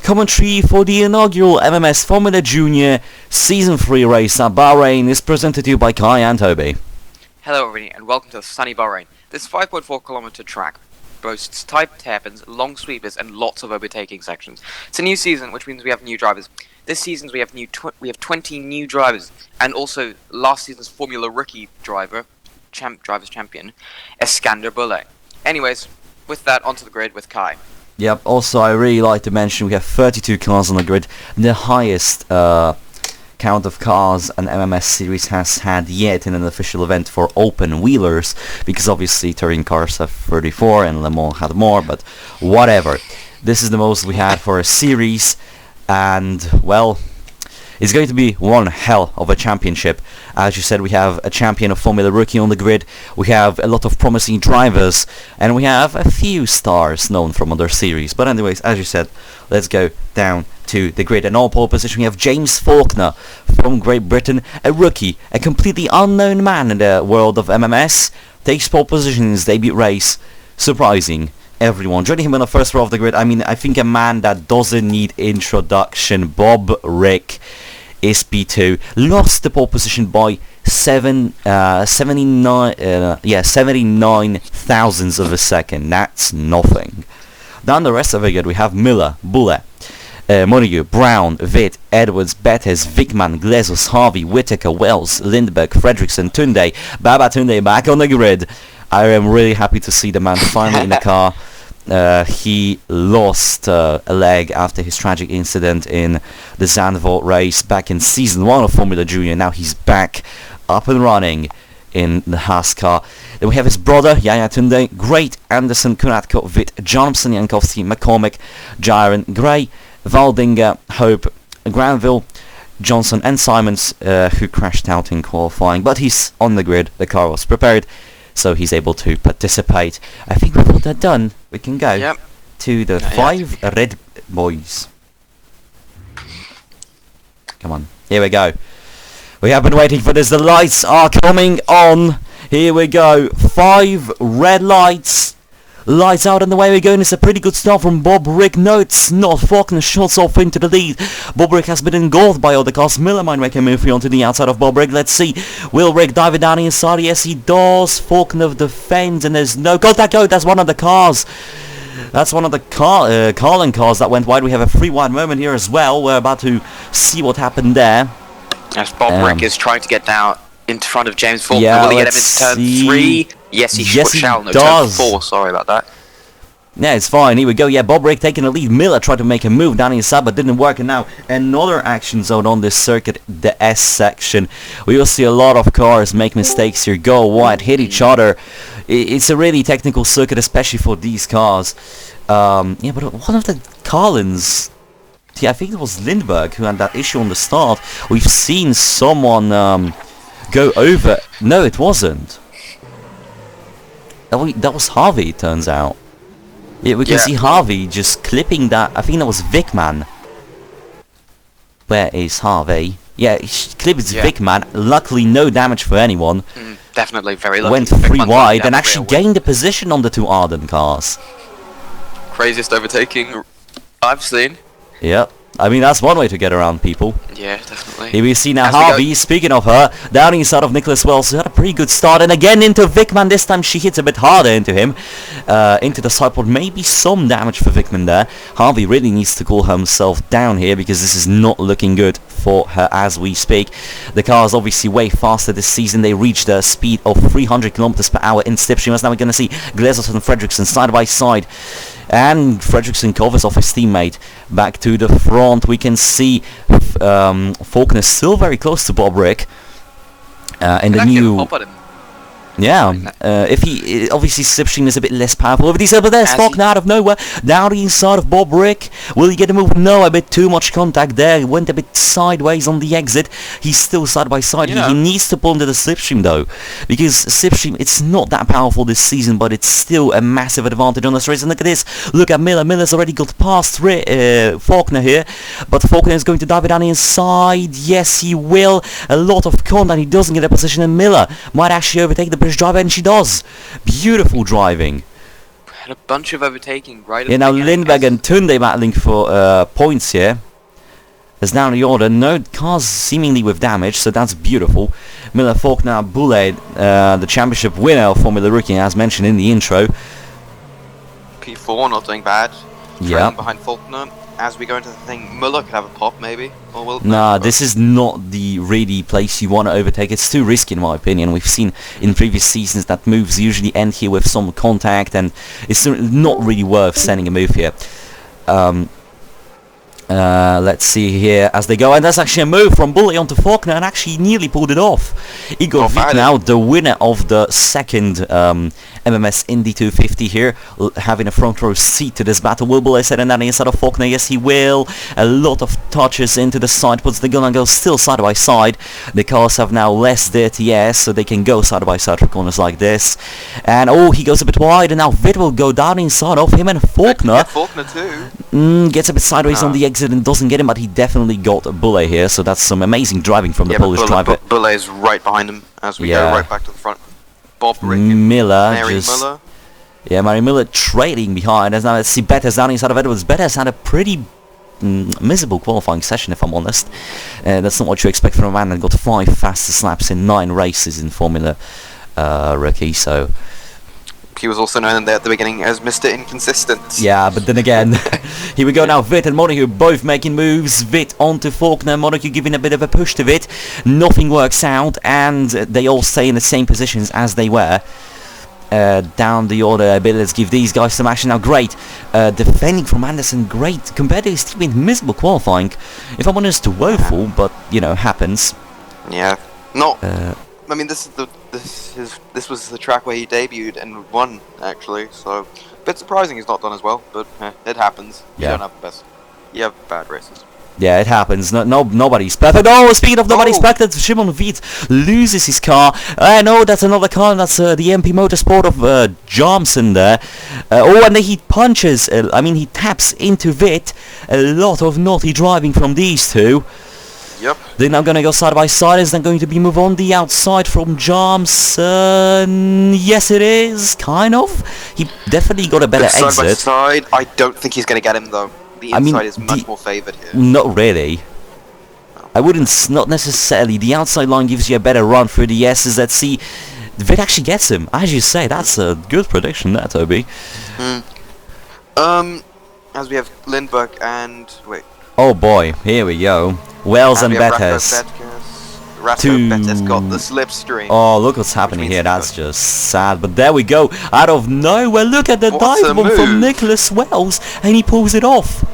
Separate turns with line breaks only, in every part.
Commentary for the inaugural MMS Formula Junior Season 3 race at Bahrain is presented to you by Kai and Toby.
Hello everybody and welcome to sunny Bahrain. This 5.4km track boasts tight hairpins, long sweepers and lots of overtaking sections. It's a new season, which means we have new drivers. This season we have 20 new drivers, and also last season's Formula Rookie driver, drivers champion, Eskander Bulle. Anyways, with that, onto the grid with Kai.
Yep, also I really like to mention we have 32 cars on the grid, the highest count of cars an MMS series has had yet in an official event for open wheelers, because obviously touring cars have 34 and Le Mans had more, but whatever. This is the most we had for a series, and well, it's going to be one hell of a championship. As you said, we have a champion of Formula Rookie on the grid, we have a lot of promising drivers, and we have a few stars known from other series. But anyways, as you said, let's go down to the grid. And on pole position we have James Faulkner from Great Britain, a rookie, a completely unknown man in the world of MMS, takes pole position in his debut race, surprising everyone. Joining him on the first row of the grid, I think a man that doesn't need introduction, Bob Rick is P2, lost the pole position by 79 thousandths of a second. That's nothing. Down the rest of the grid we have Miller, Bulle, Montague, Brown, Witt, Edwards, Bettes, Wickman, Glezos, Harvey, Whittaker, Wells, Lindberg, Fredriksson, Tunde, Baba Tunde back on the grid. I am really happy to see the man finally in the car. He lost a leg after his tragic incident in the Zandvoort race back in Season 1 of Formula Junior. Now he's back up and running in the Haas car. Then we have his brother, Yaya Tunde, Great, Anderson, Kunatko, Witt, Johnson, Jankowski, McCormick, Jiren, Gray, Valdinger, Hope, Granville, Johnson and Simons, who crashed out in qualifying. But he's on the grid, the car was prepared, so he's able to participate. I think with all that done, we can go to the 5 red boys. Come on, here we go. We have been waiting for this. The lights are coming on. Here we go. 5 red lights. Lights out and the way we're going. It's a pretty good start from Bob Rick. No, it's not. Faulkner shots off into the lead. Bob Rick has been engulfed by other cars. Miller might make a move onto the outside of Bob Rick. Let's see. Will Rick dive it down inside? Yes, he does. Faulkner defends and there's no contact. Oh, that's one of the cars. That's one of the Carlin cars that went wide. We have a free wide moment here as well. We're about to see what happened there.
As Bob Rick is trying to get down in front of James Faulkner. Will he get him into turn 3? Yes, he shall. No,
does.
Turn 4, sorry about that.
Yeah, it's fine. Here we go. Yeah, Bob Rick taking the lead. Miller tried to make a move down inside, but didn't work. And now another action zone on this circuit, the S section. We will see a lot of cars make mistakes here, go wide, hit each other. It's a really technical circuit, especially for these cars. Yeah, but one of the Carlins, yeah, I think it was Lindberg who had that issue on the start. We've seen someone go over. No, it wasn't. That was Harvey, it turns out. Yeah, we can see Harvey just clipping that. I think that was Wickman. Where is Harvey? Yeah, he clipped Wickman. Luckily, no damage for anyone.
Definitely very lucky.
Went 3 wide and actually gained the position on the 2 Arden cars.
Craziest overtaking I've seen.
Yep. I mean, that's one way to get around people.
Yeah, definitely.
Here we see now Harvey, speaking of her, down inside of Nicholas Wells, who had a pretty good start, and again into Wickman. This time she hits a bit harder into him, into the sideboard. Maybe some damage for Wickman there. Harvey really needs to cool himself down here, because this is not looking good for her as we speak. The car is obviously way faster this season. They reached a speed of 300 kilometers per hour in slipstream. Now we're going to see Glezos and Fredriksson side by side. And Fredriksson covers off his teammate back to the front. We can see Faulkner still very close to Bob Rick in the new. Yeah, if he obviously slipstream is a bit less powerful over these, but there's Faulkner out of nowhere down the inside of Bob Rick. Will he get a move? No, a bit too much contact there. He went a bit sideways on the exit. He's still side by side. He needs to pull into the slipstream though, because slipstream, it's not that powerful this season, but it's still a massive advantage on this race. And look at this. Look at Miller. Miller's already got past Faulkner here, but Faulkner is going to dive it down inside. Yes, he will. A lot of contact. He doesn't get a position, and Miller might actually overtake the British driver, and she does. Beautiful driving.
And a bunch of overtaking right at
Yeah,
the
now
beginning.
Lindberg and Tunde battling for points here. There's now the order. No cars seemingly with damage, so that's beautiful. Miller, Faulkner, Boulay, the championship winner of Formula Rookie, as mentioned in the intro.
P4 not doing bad.
Yeah.
Trailing behind Faulkner. As we go into the thing, Muller could have a pop maybe. Or will
Nah, this is not the really place you want to overtake. It's too risky in my opinion. We've seen in previous seasons that moves usually end here with some contact, and it's not really worth sending a move here. Let's see here as they go, and that's actually a move from Bully onto Faulkner, and actually nearly pulled it off. Igor Vick now the winner of the second MMS Indy 250 here, having a front row seat to this battle. Will Bully set that inside of Faulkner? Yes, he will. A lot of touches into the side, puts the gun and goes still side by side. The cars have now less dirty air, so they can go side by side for corners like this. And oh, he goes a bit wide, and now Vitt will go down inside of him, and Faulkner
Faulkner too.
Gets a bit sideways on the exit and doesn't get him, but he definitely got Bullet here, so that's some amazing driving from the Polish driver.
Bullet is right behind him as we go right back to the front. Bob Rick
Miller
Mary Miller.
Yeah, Mary Miller trailing behind. As now let's see Bettis down inside of Edwards. Bettis had a pretty miserable qualifying session, if I'm honest. That's not what you expect from a man that got 5 fastest laps in 9 races in Formula Rookie, so...
He was also known there at the beginning as Mr. Inconsistent.
Yeah, but then again, here we go now. Vitt and Montague both making moves. Vitt onto Faulkner, Montague giving a bit of a push to Vitt. Nothing works out, and they all stay in the same positions as they were. Down the order, but let's give these guys some action now. Great defending from Anderson, great compared to his team in miserable qualifying. If I'm honest, woeful, but you know, happens.
Yeah, not. I mean, this was the track where he debuted and won actually. So, a bit surprising he's not done as well, but it happens. You don't have the best. You have bad races.
Yeah, it happens. Nobody's perfect. Oh, speaking of nobody's perfect, Shimon Viet loses his car. No, that's another car. That's the MP Motorsport of Johnson there. Oh, and then he punches. I mean, he taps into Viet. A lot of naughty driving from these two.
Yep.
They're now going to go side by side. Is that going to be move on the outside from Johnson? Yes, it is. Kind of. He definitely got a better exit.
Side by side. I don't think he's going to get him though. The inside is much more favoured here.
Not really. No. I wouldn't. Not necessarily. The outside line gives you a better run through the S's. Let's see. Vitt actually gets him. As you say, that's a good prediction there, Toby.
As we have Lindbergh and... Wait.
Oh boy, here we go. Wells and Bettis.
Bettis got the slipstream.
Oh, look what's happening here. That's just sad. But there we go. Out of nowhere, look at the dive bomb from Nicholas Wells, and he pulls it off.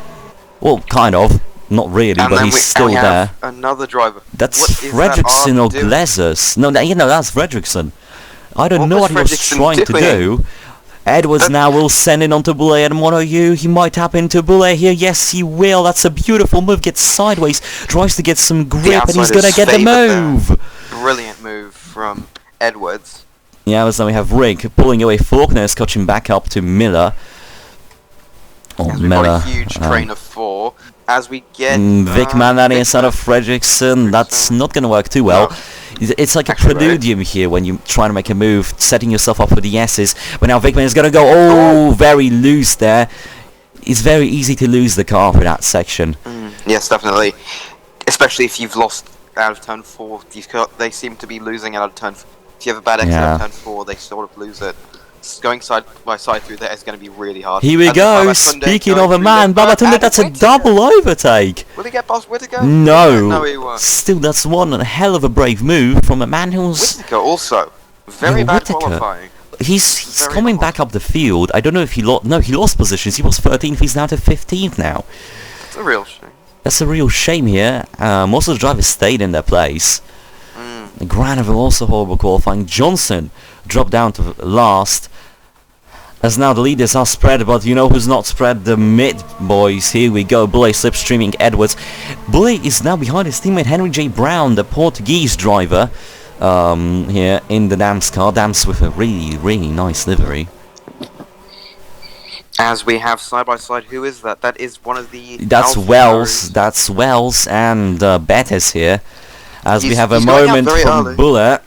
Well, kind of. Not really, but he's still there.
Another driver.
That's Fredrickson or Glazers. No, that's Fredrickson. I don't know what he was trying to do. Edwards now will send it onto Boulay and Montague. He might tap into Boulay here. Yes, he will. That's a beautiful move. Gets sideways. Tries to get some grip, and he's going to get the move.
Brilliant move from Edwards.
Yeah, so we have Rick pulling away Faulkner, scotching back up to Miller.
Oh, Miller. Got a huge train of 4. As we get...
Vic Manani instead of Fredrickson. That's not going to work too well. No. It's like a preludium here when you try to make a move, setting yourself up for the S's. But now Vickman is going to go, very loose there. It's very easy to lose the car for that section.
Yes, definitely. Especially if you've lost out of turn 4. They seem to be losing out of turn 4. If you have a bad exit out of turn 4, they sort of lose it. Going side by side through there is going to be really hard.
Here we go. Speaking of a man, Babatunde, that's a double overtake.
Will he get past Whittaker?
No.
No, he won't.
Still, that's one hell of a brave move from a man who's...
Whittaker also. Very bad qualifying.
He's coming back up the field. I don't know if he lost... No, he lost positions. He was 13th. He's down to 15th now.
It's a real shame.
That's a real shame here. Most of the drivers stayed in their place. Granville also horrible qualifying. Johnson dropped down to last. As now the leaders are spread, but you know who's not spread? The mid boys. Here we go. Bully slipstreaming Edwards. Bully is now behind his teammate Henry J. Brown, the Portuguese driver, here in the Dams car. Dams with a really, really nice livery.
As we have side by side, who is that? That is one of the...
That's Wells. That's Wells and Bettis here. As we have a moment from Bullet.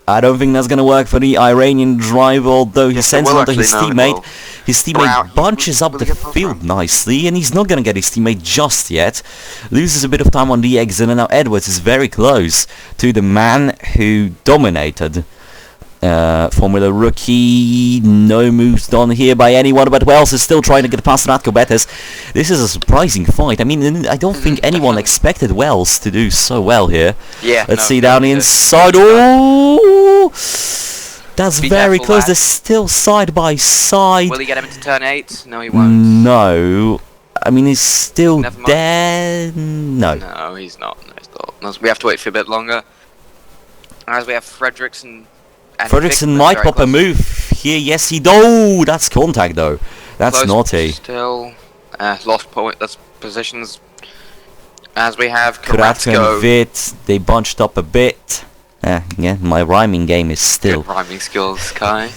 I don't think that's going to work for the Iranian driver, although he sends it onto his teammate. His teammate
Brown-
bunches up
will
the
he get Brown?
field nicely, and he's not going to get his teammate just yet. Loses a bit of time on the exit, and now Edwards is very close to the man who dominated. Formula Rookie, no moves done here by anyone, but Wells is still trying to get past Ratko Betes. This is a surprising fight. I mean, I don't think anyone expected Wells to do so well here.
Yeah.
Let's
no,
see
no,
down the
no.
inside. Oh, that's
Be
very
careful
close.
there.
They're still side by side.
Will he get him into turn 8? No, he won't.
No, I mean he's still
Never mind.
there. No.
No, he's not. No, he's not. No, we have to wait for a bit longer. As we have Fredrickson. And
Fredrickson
Vickman
might
very
pop a
close.
move here. Yes, he does. That's contact though. That's
Close
naughty.
Still, lost point. That's positions. As we have
Kratko and
Karatsko.
Vit, they bunched up a bit. Yeah, my rhyming game is still.
Good rhyming skills, Kai.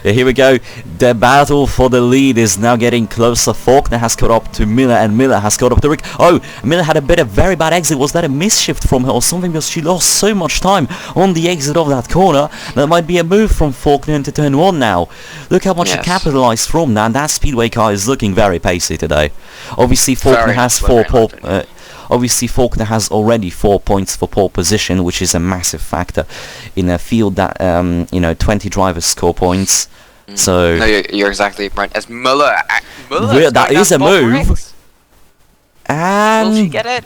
Here we go. The battle for the lead is now getting closer. Faulkner has caught up to Miller, and Miller has caught up to Rick. Oh, Miller had a bit of very bad exit. Was that a misshift from her or something? Because she lost so much time on the exit of that corner. That might be a move from Faulkner into turn 1 now. Look how much she
Yes.
capitalized from that. And that Speedway car is looking very pacey today. Obviously, Faulkner
Very
has
much,
four
very
pole.
much.
Obviously, Faulkner has already 4 points for pole position, which is a massive factor in a field that 20 drivers score points. So
No, you're exactly right. As Muller,
That is a move.
Will she
and
get it?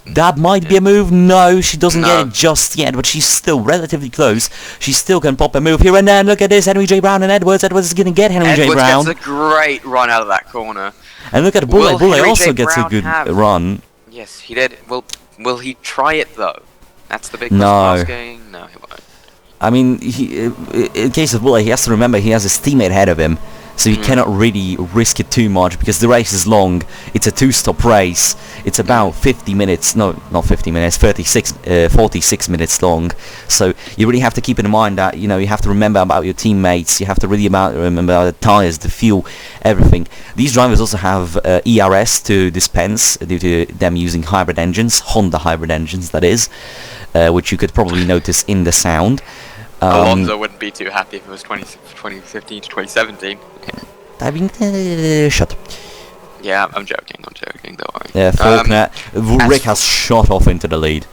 that might be a move. No, she doesn't
No.
get it just yet, but she's still relatively close. She still can pop a move here and there. Look at this, Henry J. Brown and Edwards. Edwards is going to get Henry J.
Edwards
Brown.
gets a great run out of that corner.
And look at Bullet.
Will
Bullet
Henry
also
J.
gets a
Brown
good
have-
run.
Yes, he did. Will he try it though? That's the big
No.
question asking. No, he won't.
I mean, in case of Bullet, he has to remember he has his teammate ahead of him, so he cannot really risk it too much because the race is long. It's a 2-stop race. It's about 50 minutes. No, not 50 minutes. 46 minutes long. So you really have to keep in mind that you have to remember about your teammates. You have to really remember about the tires, the fuel, everything. These drivers also have ERS to dispense due to them using hybrid engines, Honda hybrid engines, that is, which you could probably notice in the sound.
Alonso wouldn't be too happy if it was 2015 to 2017.
I mean, shut up.
Yeah, I'm joking, don't worry.
Faulkner.
as
Rick has shot off into the lead.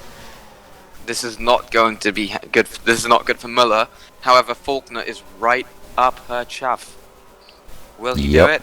This is not going to be good. This is not good for Muller. However, Faulkner is right up her chuff. Will he
Yep.
do it?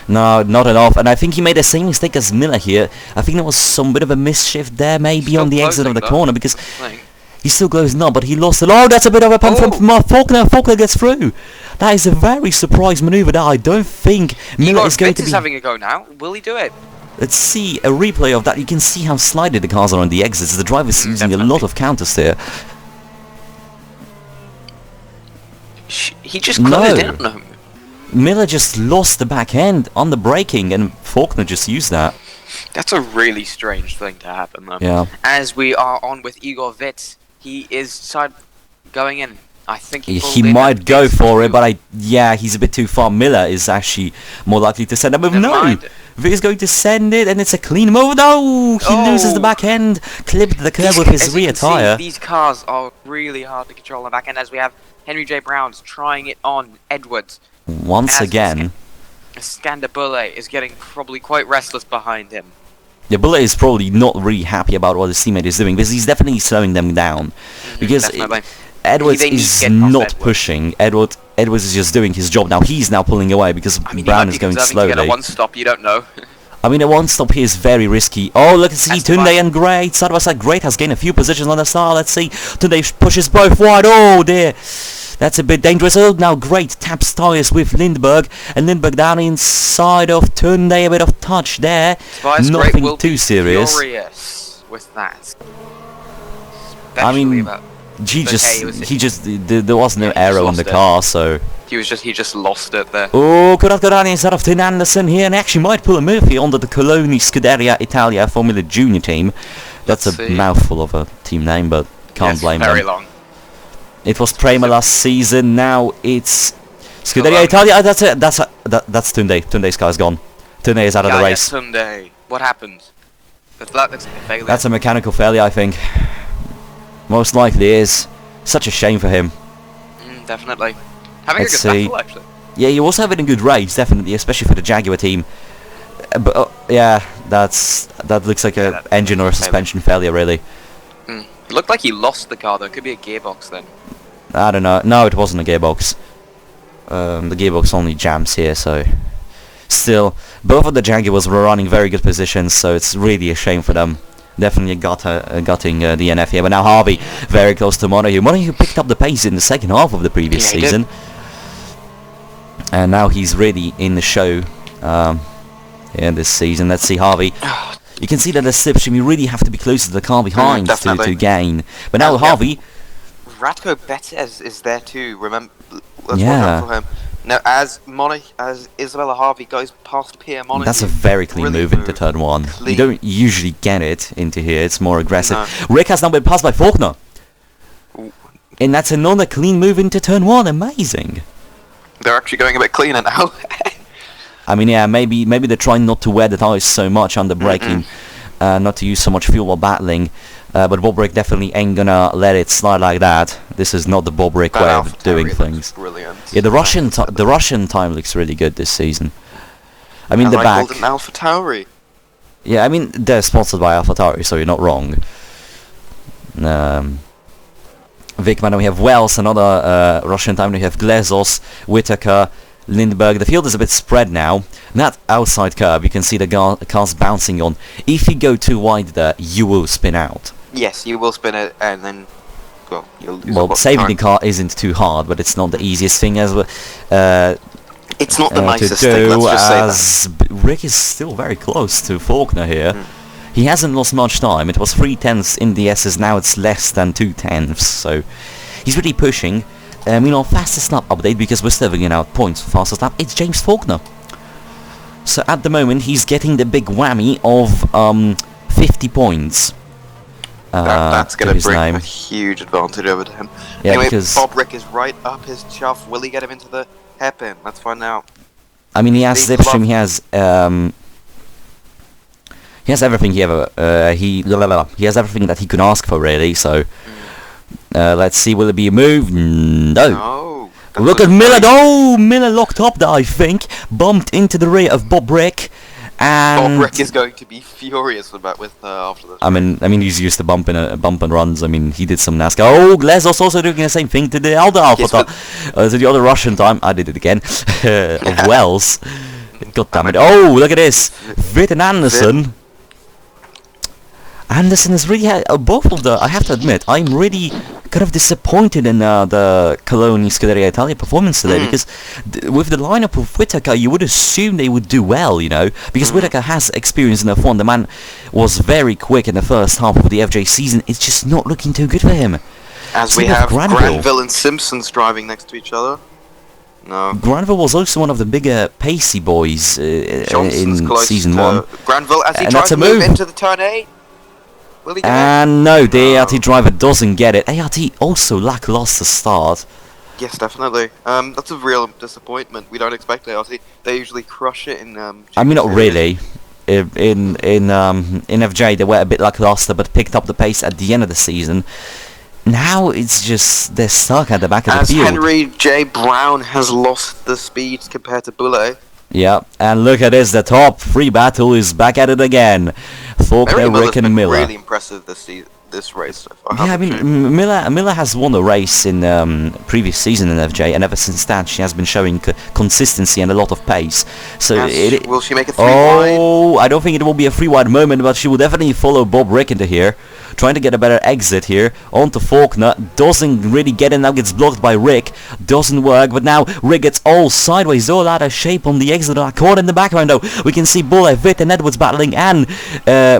No, not enough. And I think he made the same mistake as Miller here. I think there was some bit of a misshift there, maybe
Still
on the exit of the
closing, though.
corner, because
Thing.
he's still closing up, but he lost it. Oh, that's a bit of a punt from Faulkner. Faulkner gets through. That is a very surprise maneuver that I don't think Miller is going to be...
having a go now. Will he do it?
Let's see a replay of that. You can see how slided the cars are on the exits. The driver's using a lot of counters there.
He just closed
No.
in on him.
Miller just lost the back end on the braking, and Faulkner just used that.
That's a really strange thing to happen, though.
Yeah.
As we are on with Igor Vitz, he is going in. I think
He
pulled in
might
and
go
gets
for it,
through.
but he's a bit too far. Miller is actually more likely to send a move.
Never
No!
mind.
Vic is going to send it, and it's a clean move. No! He loses the
Oh.
back end, clipped the curb with his
As you
rear
can see,
tyre.
these cars are really hard to control on the back end, as we have Henry J. Brown's trying it on Edwards.
Once
as
again.
Skander Bulle is getting probably quite restless behind him.
The Bullet is probably not really happy about what his teammate is doing, because he's definitely slowing them down. Because
Definitely.
Edwards
They need to
is
get past
not
Edwards.
pushing. Edwards is just doing his job. Now he's now pulling away because
I mean,
Brown
he
is
might be
going
deserving to get a
slowly.
one stop, you don't know.
I mean, a one-stop here is very risky. Oh, look, see,
That's the
Tunde
one.
and Great. Side by side, Great has gained a few positions on the start. Let's see. Tunde pushes both wide. Oh, dear. That's a bit dangerous. Oh, now Great taps tyres with Lindberg. And Lindberg down inside of Tunde. A bit of touch there.
Tobias Great
Nothing
will
too
be
serious.
furious with that.
I mean,
Especially about-
there was no
Yeah, he just
arrow in the
lost it.
car, so...
he just lost it there.
Oh, could have got on inside of Tim Anderson here, and actually might pull a move here under the Coloni Scuderia Italia Formula Junior team. That's
Let's
a
see.
mouthful of a team name, but can't
Yes,
blame
very
them.
long.
It was Prema last season, now it's Scuderia
Coloni.
Italia. That's it. That's Tunde. Tunde's car's gone. Tunde is out of the
Gaia
race.
Sunday. What happened? That looks like a failure.
That's a mechanical failure, I think. Most likely is. Such a shame for him.
Definitely. Having
Let's
a good
see.
battle, actually.
Yeah, he was having a good race, definitely, especially for the Jaguar team. But yeah, that looks like a engine or a suspension failure, really.
It looked like he lost the car though. It could be a gearbox then.
I don't know. No, it wasn't a gearbox. The gearbox only jams here, so... Still, both of the Jaguars were running very good positions, so it's really a shame for them. Definitely gutting the DNF here. But now Harvey, very close to Montague. Montague picked up the pace in the second half of the previous season. And now he's really in the show in this season. Let's see Harvey. You can see that the slipstream, you really have to be close to the car behind to gain. But now Harvey...
Ratko Betez is there too, remember? Let's watch out for him. Now, as Isabella Harvey goes past Pierre Montague... That's
a very clean move into turn 1. You don't usually get it into here, it's more aggressive. No. Rick has now been passed by Faulkner. Ooh. And that's another clean move into turn 1, amazing.
They're actually going a bit cleaner now.
I mean, yeah, maybe they're trying not to wear the tires so much under braking, not to use so much fuel while battling. But Bob Rick definitely ain't gonna let it slide like that. This is not the Bob Rick way of doing things.
Brilliant.
Yeah, the Russian time looks really good this season. I mean, the back.
AlphaTauri.
Yeah, I mean they're sponsored by AlphaTauri, so you're not wrong. Wickman, we have Wells, another Russian time. We have Glezos, Whitaker, Lindbergh. The field is a bit spread now. That outside curb, you can see the cars bouncing on. If you go too wide there, you will spin out.
Yes, you will spin it, and then, well, you'll lose
well, saving the car isn't too hard, but it's not the easiest thing as well.
It's not the nicest thing, let's just say that.
Rick is still very close to Faulkner here. He hasn't lost much time. It was 3/10 in the S's, now it's less than 2/10, so he's really pushing. Meanwhile, fastest lap update, because we're still giving out points for fastest lap, it's James Faulkner. So at the moment, he's getting the big whammy of 50 points.
That's going to bring a huge advantage over to him.
Yeah,
anyway,
because
Bob Rick is right up his chuff. Will he get him into the hairpin? Let's find out.
I mean, he has slipstream, he has everything he has everything that he could ask for, really, so... let's see, will it be a move? No. Look at Miller. Oh, Miller locked up there, I think. Bumped into the rear of Bob Rick. And
Bob Rick is going to be furious with after this.
I mean, he's used to bump and runs. I mean, he did some NASCAR. Oh, Glezos also doing the same thing to the other to the other Russian time. I did it again. Of Wells. God damn it. Oh, look at this. Witt and Anderson. Anderson is really both of the. I have to admit, I'm really kind of disappointed in the Cologne Scuderia Italia performance today, because with the lineup of Whitaker, you would assume they would do well, you know, because Whitaker has experience in F1. The man was very quick in the first half of the FJ season. It's just not looking too good for him.
As we have Granville and Simpsons driving next to each other. No.
Granville was also one of the bigger pacey boys in season 1.
Granville as he tries to move into the turn 8.
And no, the ART driver doesn't get it. ART also lackluster start.
Yes, definitely. That's a real disappointment. We don't expect ART. They usually crush it in.
I mean, not really. In FJ, they were a bit lackluster, but picked up the pace at the end of the season. Now it's just they're stuck at the back of the field.
As Henry J. Brown has lost the speed compared to Boulay.
Yeah, and look at this, the top 3 battle is back at it again. Faulkner, Rick and Miller.
Really impressive this race.
Yeah, I mean, Miller has won a race in previous season in FJ, and ever since that she has been showing consistency and a lot of pace. So
will she make a 3 wide?
Oh, I don't think it will be a 3 wide moment, but she will definitely follow Bob Rick into here. Trying to get a better exit here onto Faulkner, doesn't really get in, now gets blocked by Rick, doesn't work, but now Rick gets all sideways, all out of shape on the exit. Caught in the background though, we can see Bulle, Witt and Edwards battling, and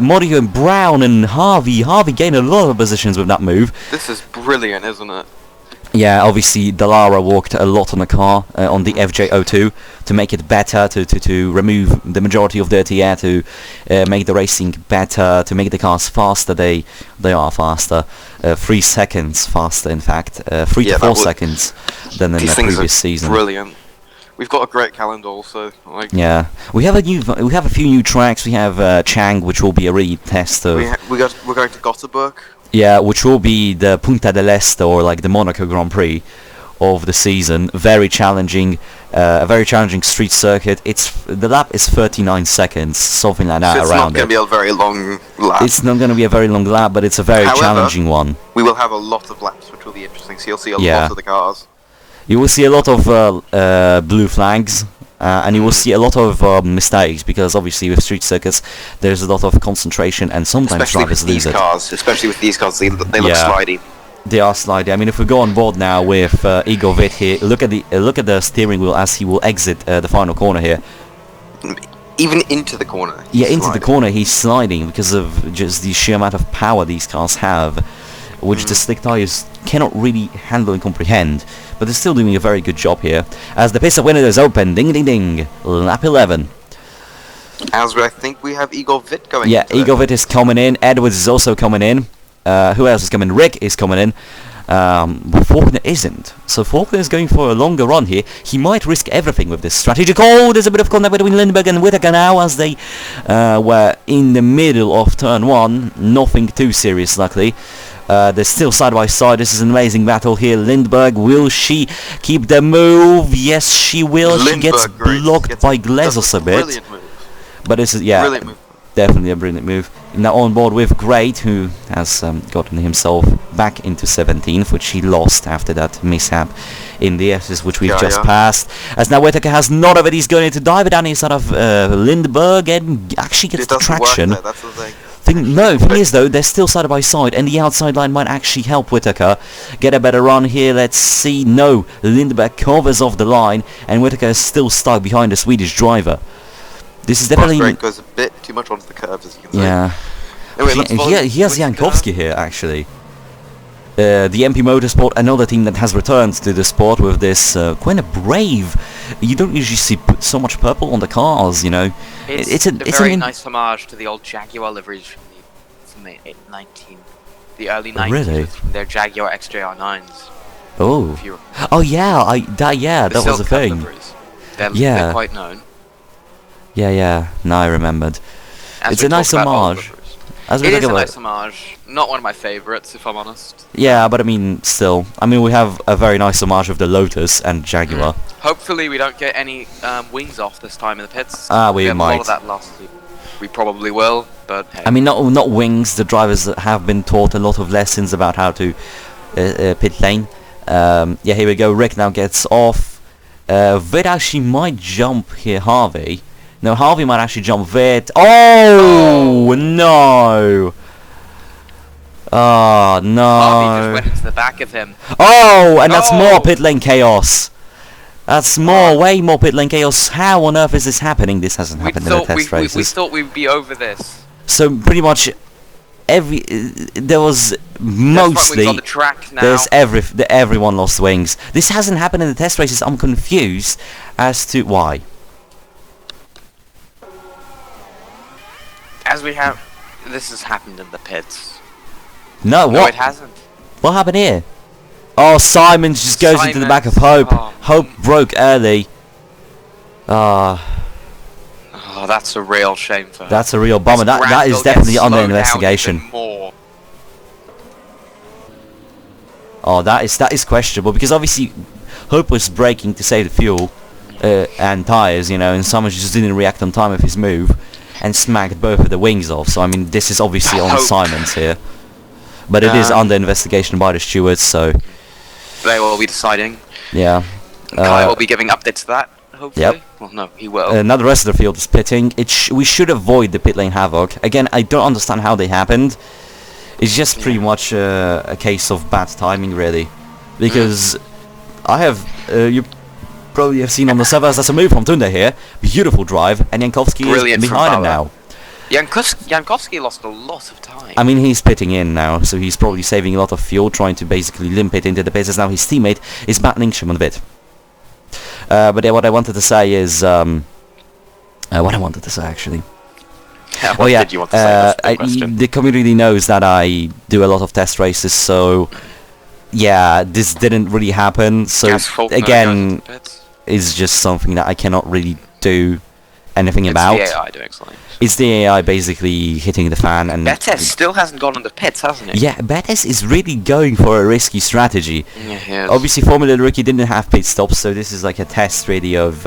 Morio and Brown and Harvey gained a lot of positions with that move.
This is brilliant, isn't it?
Yeah, obviously Dallara worked a lot on the car, on the FJ02, to make it better, to remove the majority of dirty air, to make the racing better, to make the cars faster. They are faster, 3 seconds faster, in fact, 3 to 4 seconds than in the previous season.
Brilliant. We've got a great calendar also.
Yeah, we have a few new tracks. We have Chang, which will be a retest of.
We're going to Gothenburg.
Yeah, which will be the Punta del Este, or like the Monaco Grand Prix, of the season. Very challenging, a very challenging street circuit. The lap is 39 seconds, something like that
So it's
around
not going to be a very long lap.
It's not going to be a very long lap, but it's a very challenging one.
We will have a lot of laps, which will be interesting. So you'll see a
Yeah.
lot of the cars.
You will see a lot of blue flags, and you will see a lot of mistakes, because obviously with street circuits there's a lot of concentration, and sometimes
Especially
drivers
with
lose
these
it.
cars. Especially with these cars, they look
Yeah.
slidey.
They are sliding. I mean, if we go on board now with Igor Witt here, look at the steering wheel as he will exit the final corner here.
Even into the corner.
Yeah, into the corner he's sliding because of just the sheer amount of power these cars have, which the slick tires cannot really handle and comprehend. But they're still doing a very good job here. As the pit stop window is open, ding ding ding, lap 11.
As I think we have Igor Witt going.
Yeah,
into
Igor Witt is coming in. Edwards is also coming in. Who else is coming? Rick is coming in. But Faulkner isn't. So Faulkner is going for a longer run here. He might risk everything with this strategy. Oh, there's a bit of contact between Lindbergh and Whittaker now, as they were in the middle of turn 1. Nothing too serious, luckily. They're still side by side. This is an amazing battle here. Lindbergh, will she keep the move? Yes, she will. She gets blocked by Glezos a bit.
Brilliant move.
But this is,
Brilliant move.
definitely a brilliant move. Now on board with Great, who has gotten himself back into 17th, which he lost after that mishap in the S's, which we've just passed. As now Whittaker has none of it. He's going to dive it down inside of Lindbergh and actually gets the traction.
Work there, that's the thing.
Thing is though, they're still side by side, and the outside line might actually help Whittaker get a better run here. Let's see. No, Lindbergh covers off the line, and Whittaker is still stuck behind the Swedish driver. This is definitely...
Great goes a bit too much onto the curves, as you can see.
Yeah.
Anyway,
he has Jankowski here, actually. The MP Motorsport, another team that has returned to the sport with this quite a brave... You don't usually see so much purple on the cars, you know.
It's a very nice homage to the old Jaguar liveries from the early 90s.
Really?
From their Jaguar XJR9s.
Oh. Oh yeah, that was a thing.
Liveries. They're quite known.
Yeah, now I remembered. It's a nice homage.
It is a nice homage. Not one of my favourites, if I'm honest.
Yeah, but I mean, still. I mean, we have a very nice homage of the Lotus and Jaguar.
Hopefully we don't get any wings off this time in the pits.
We
had
might.
a lot of that last week. We probably will, but hey.
I mean, not wings. The drivers have been taught a lot of lessons about how to pit lane. Yeah, here we go. Rick now gets off. Vid actually might jump here, Harvey. No, Harvey might actually jump Vid. Oh, no. Oh, no.
Harvey just went into the back of him.
Oh, and that's more pit lane chaos. That's way more pit lane chaos. How on earth is this happening? This hasn't happened in the test races.
We thought we'd be over this.
So pretty much there was mostly
on the track now.
Everyone lost wings. This hasn't happened in the test races. I'm confused as to why.
This has happened in the pits.
No, what?
No, it hasn't.
What happened here? Oh, Simon just goes into the back of Hope. Hope broke early.
Oh, that's a real shame for her.
That's a real bummer. That is definitely under investigation. Oh, that is questionable, because obviously Hope was braking to save the fuel and tires, you know, and Simon just didn't react on time with his move and smacked both of the wings off. So I mean, this is obviously on Simon's here, but it is under investigation by the stewards. So
they will be deciding.
Yeah.
Kyle will be giving updates to that, hopefully.
Yep.
Well, no, he will.
Now the rest of the field is pitting. We should avoid the pit lane havoc. Again, I don't understand how they happened. It's just pretty much a case of bad timing, really. Because I have... you probably have seen on the servers, that's a move from Tunde here. Beautiful drive, and Jankowski is behind him now.
Jankowski lost a lot of time.
I mean, he's pitting in now, so he's probably saving a lot of fuel, trying to basically limp it into the pits, as now his teammate is battling Shimon a bit. But yeah, what I wanted to say is... what I wanted to say, actually...
What did you want to say? That's the question.
The community knows that I do a lot of test races, so... Yeah, this didn't really happen, so again... It's just something that I cannot really do anything about.
It's the AI doing something.
It's the AI basically hitting the fan, and
Betes still hasn't gone on the pits, hasn't it?
yeah, Betes is really going for a risky strategy.
Yeah, he is.
Obviously, Formula Rookie didn't have pit stops, so this is like a test really of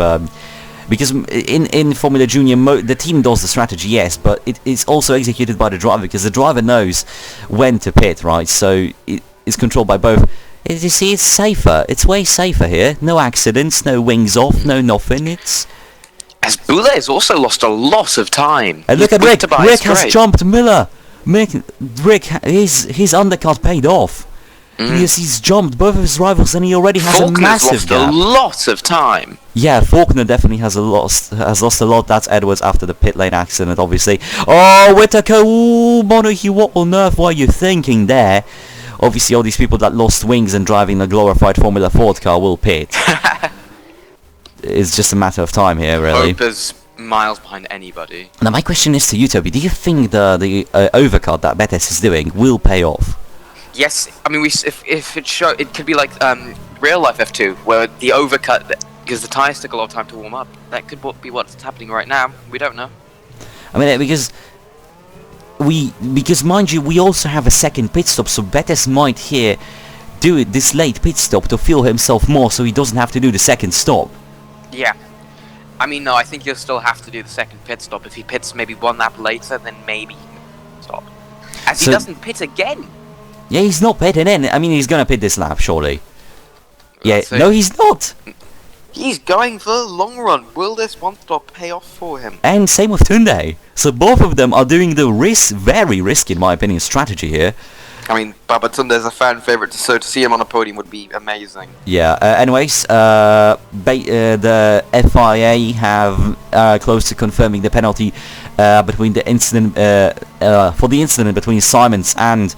because in Formula Junior the team does the strategy, yes, but it's also executed by the driver, because the driver knows when to pit, right? So it's controlled by both. You see, it's safer. It's way safer here. No accidents, no wings off, no nothing. It's...
As Boulay has also lost a lot of time.
And look at Rick. Rick has jumped Miller. Rick, his undercut paid off. He's jumped both of his rivals, and he already has a massive gap.
Lost a lot of time.
Yeah, Faulkner definitely has lost a lot. That's Edwards after the pit lane accident, obviously. Oh, Whittaker! Ooh, Monaghy, what on earth were you thinking there? Obviously, all these people that lost wings and driving the glorified Formula Ford car will pit. It's just a matter of time here, really.
Hope is miles behind anybody.
Now, my question is to you, Toby. Do you think the overcut that Betes is doing will pay off?
Yes, I mean, if it could be like real life F2, where the overcut, because the tyres took a lot of time to warm up. That could be what's happening right now. We don't know.
I mean, because mind you, we also have a second pit stop, so Betes might here do it this late pit stop to feel himself more, so he doesn't have to do the second stop.
Yeah. I mean, no, I think you'll still have to do the second pit stop. If he pits maybe one lap later, then maybe he can stop. As he doesn't pit again.
Yeah, he's not pitting in. I mean, he's gonna pit this lap, surely. Yeah, no, he's not.
He's going for the long run. Will this one stop pay off for him?
And same with Tunde. So both of them are doing the very risky, in my opinion, strategy here.
I mean, Babatunde is a fan favorite, so to see him on a podium would be amazing.
Yeah. Anyways, the FIA have close to confirming the penalty between the incident for the incident between Simons and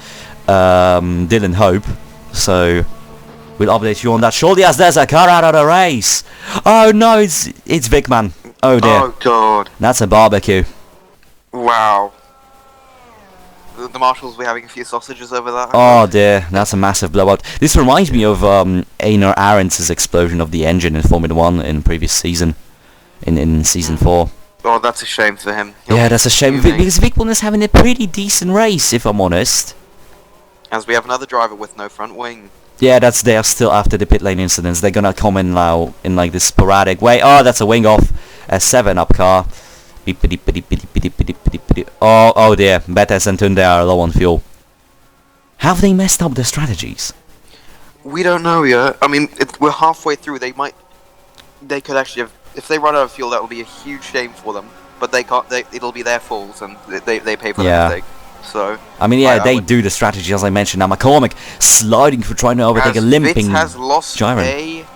Dylan Hope. So we'll update you on that shortly, as there's a car out of the race. Oh no, it's Vickman. Oh dear.
Oh god.
That's a barbecue.
Wow. The marshals were having a few sausages over that.
Oh dear, that's a massive blowout. This reminds me of Einar Arends's explosion of the engine in Formula 1 in previous season, in season 4.
Oh, that's a shame for him.
Yeah, that's a shame, because Vickman is having a pretty decent race, if I'm honest.
As we have another driver with no front wing.
Yeah, they are still after the pit lane incidents. They're gonna come in now in like this sporadic way. Oh, that's a wing off, a 7-up car. Oh dear, Betes and Tunde are low on fuel. Have they messed up their strategies?
We don't know yet. I mean, we're halfway through. They could actually have, if they run out of fuel, that will be a huge shame for them. But they can't. It'll be their faults, and they pay for their mistake. So.
I mean, yeah, they do the strategy as I mentioned. Now McCormick sliding for trying to overtake a limping
Fitz has lost
Gyron.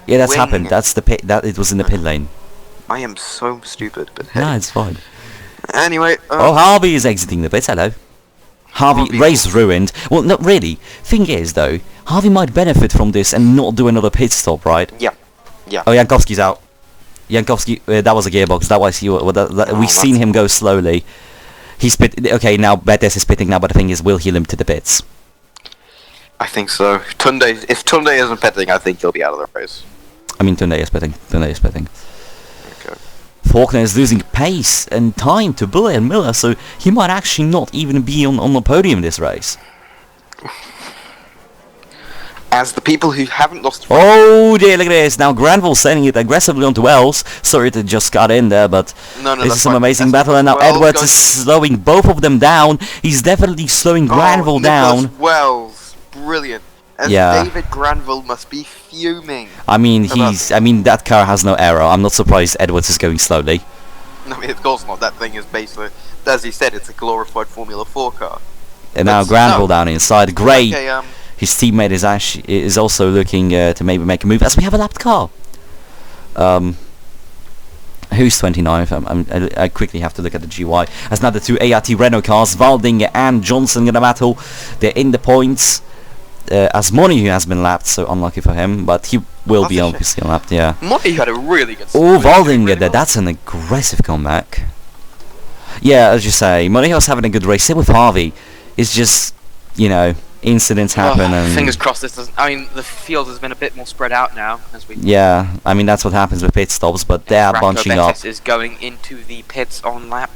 Yeah, that's happened. That's the pit. It was in the pit lane.
I am so stupid, but hey.
No, it's fine.
Anyway.
Oh, Harvey is exiting the pit. Hello. Harvey, race ruined. Well, not really. Thing is, though, Harvey might benefit from this and not do another pit stop, right?
Yeah. Yeah.
Oh, Jankowski's out. Jankowski, that was a gearbox. That was we've seen him go slowly. He's pit. Okay, now Betes is pitting now, but the thing is, will he limp to the pits?
I think so. If Tunde isn't pitting, I think he'll be out of the race.
I mean, Tunde is pitting. Okay. Faulkner is losing pace and time to Bullet and Miller, so he might actually not even be on the podium in this race.
As the people who haven't lost...
Oh dear, look at this. Now Granville sending it aggressively onto Wells. Sorry to just got in there, but this is some amazing battle. And now Edwards is slowing both of them down. He's definitely slowing Granville down.
Wells, brilliant. And David Granville must be fuming.
I mean, that car has no error. I'm not surprised Edwards is going slowly.
I mean, of course not. That thing is basically, as he said, it's a glorified Formula 4 car.
And now Granville down inside. Gray, his teammate is also looking to maybe make a move, as we have a lapped car. Who's 29th? I quickly have to look at the GY. As now the two ART Renault cars, Valding and Johnson, gonna battle. They're in the points. As Montague has been lapped, so unlucky for him, but he will be obviously lapped, yeah.
Montague had a really good...
Oh, Valding, that's an aggressive comeback. Yeah, as you say, Montague was having a good race. Same with Harvey. It's just, you know, incidents happen, and
fingers crossed this doesn't. I mean, the field has been a bit more spread out now as we.
yeah, I mean that's what happens with pit stops, but they are bunching up.
Betis is going into the pits on lap.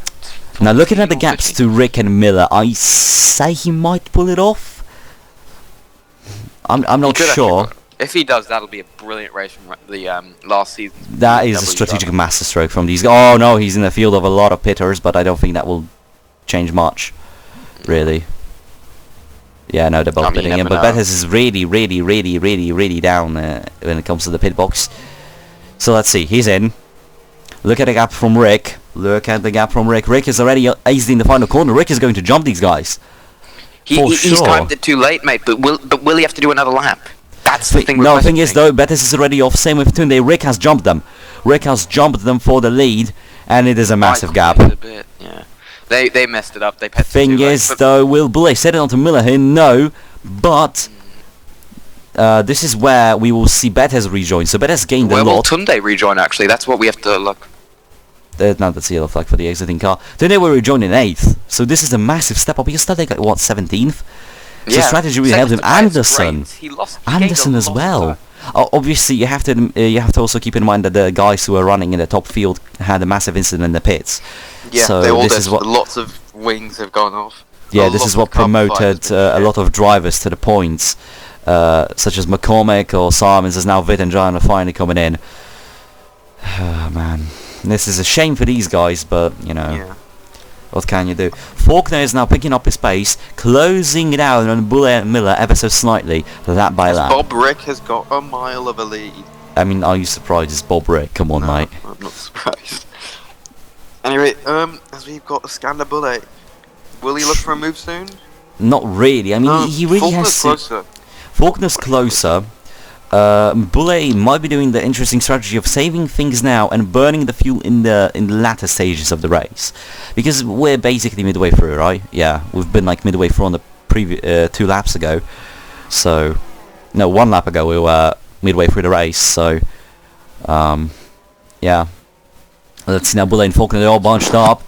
Now looking at the gaps to Rick and Miller, I say he might pull it off. I'm not sure.
If he does, that'll be a brilliant race from the last season.
That is a strategic masterstroke from these guys. Oh no, he's in the field of a lot of pitters, but I don't think that will change much, really. Yeah, no, they're both pitting him, but Betis is really down when it comes to the pit box. So let's see, he's in. Look at the gap from Rick. Look at the gap from Rick. Rick is already easily in the final corner. Rick is going to jump these guys.
He's timed it too late, mate. But will he have to do another lap? That's the thing.
No, the thing is though, Betis is already off. Same with Tunde. Rick has jumped them. Rick has jumped them for the lead, and it is a massive gap.
A bit, yeah. They messed it up. They
thing is though, will Bullet set it onto Miller here? No, but this is where we will see Betis rejoin. So Betis gained a lot.
Where will Tunde rejoin? Actually, that's what we have to look.
Now that's the yellow flag for the exiting car. Tunde will rejoin in 8th. So this is a massive step up. He started at what, 17th? So strategy really helped him. Anderson as well. Obviously, you have to also keep in mind that the guys who are running in the top field had a massive incident in the pits.
Yeah,
so
this is what lots of wings have gone off.
Yeah, this is what promoted a lot of drivers to the points, such as McCormick or Simons. As now Vitt and John are finally coming in. Oh, man, this is a shame for these guys, but you know. Yeah. What can you do? Faulkner is now picking up his pace, closing it out on Bullet and Miller ever so slightly, lap by lap.
Bob Rick has got a mile of a lead.
I mean, are you surprised it's Bob Rick? Come on, mate.
I'm not surprised. Anyway, as we've got a Scander Bullet, will he look for a move soon?
Not really. I mean, he really has to.
Closer.
Faulkner's closer. Bullet might be doing the interesting strategy of saving things now and burning the fuel in the latter stages of the race, because we're basically midway through, right? Yeah, we've been like midway through on the previous 2 laps ago. So, no, 1 lap ago we were midway through the race. So, yeah. Let's see now, Bullet and Faulkner, they're all bunched up.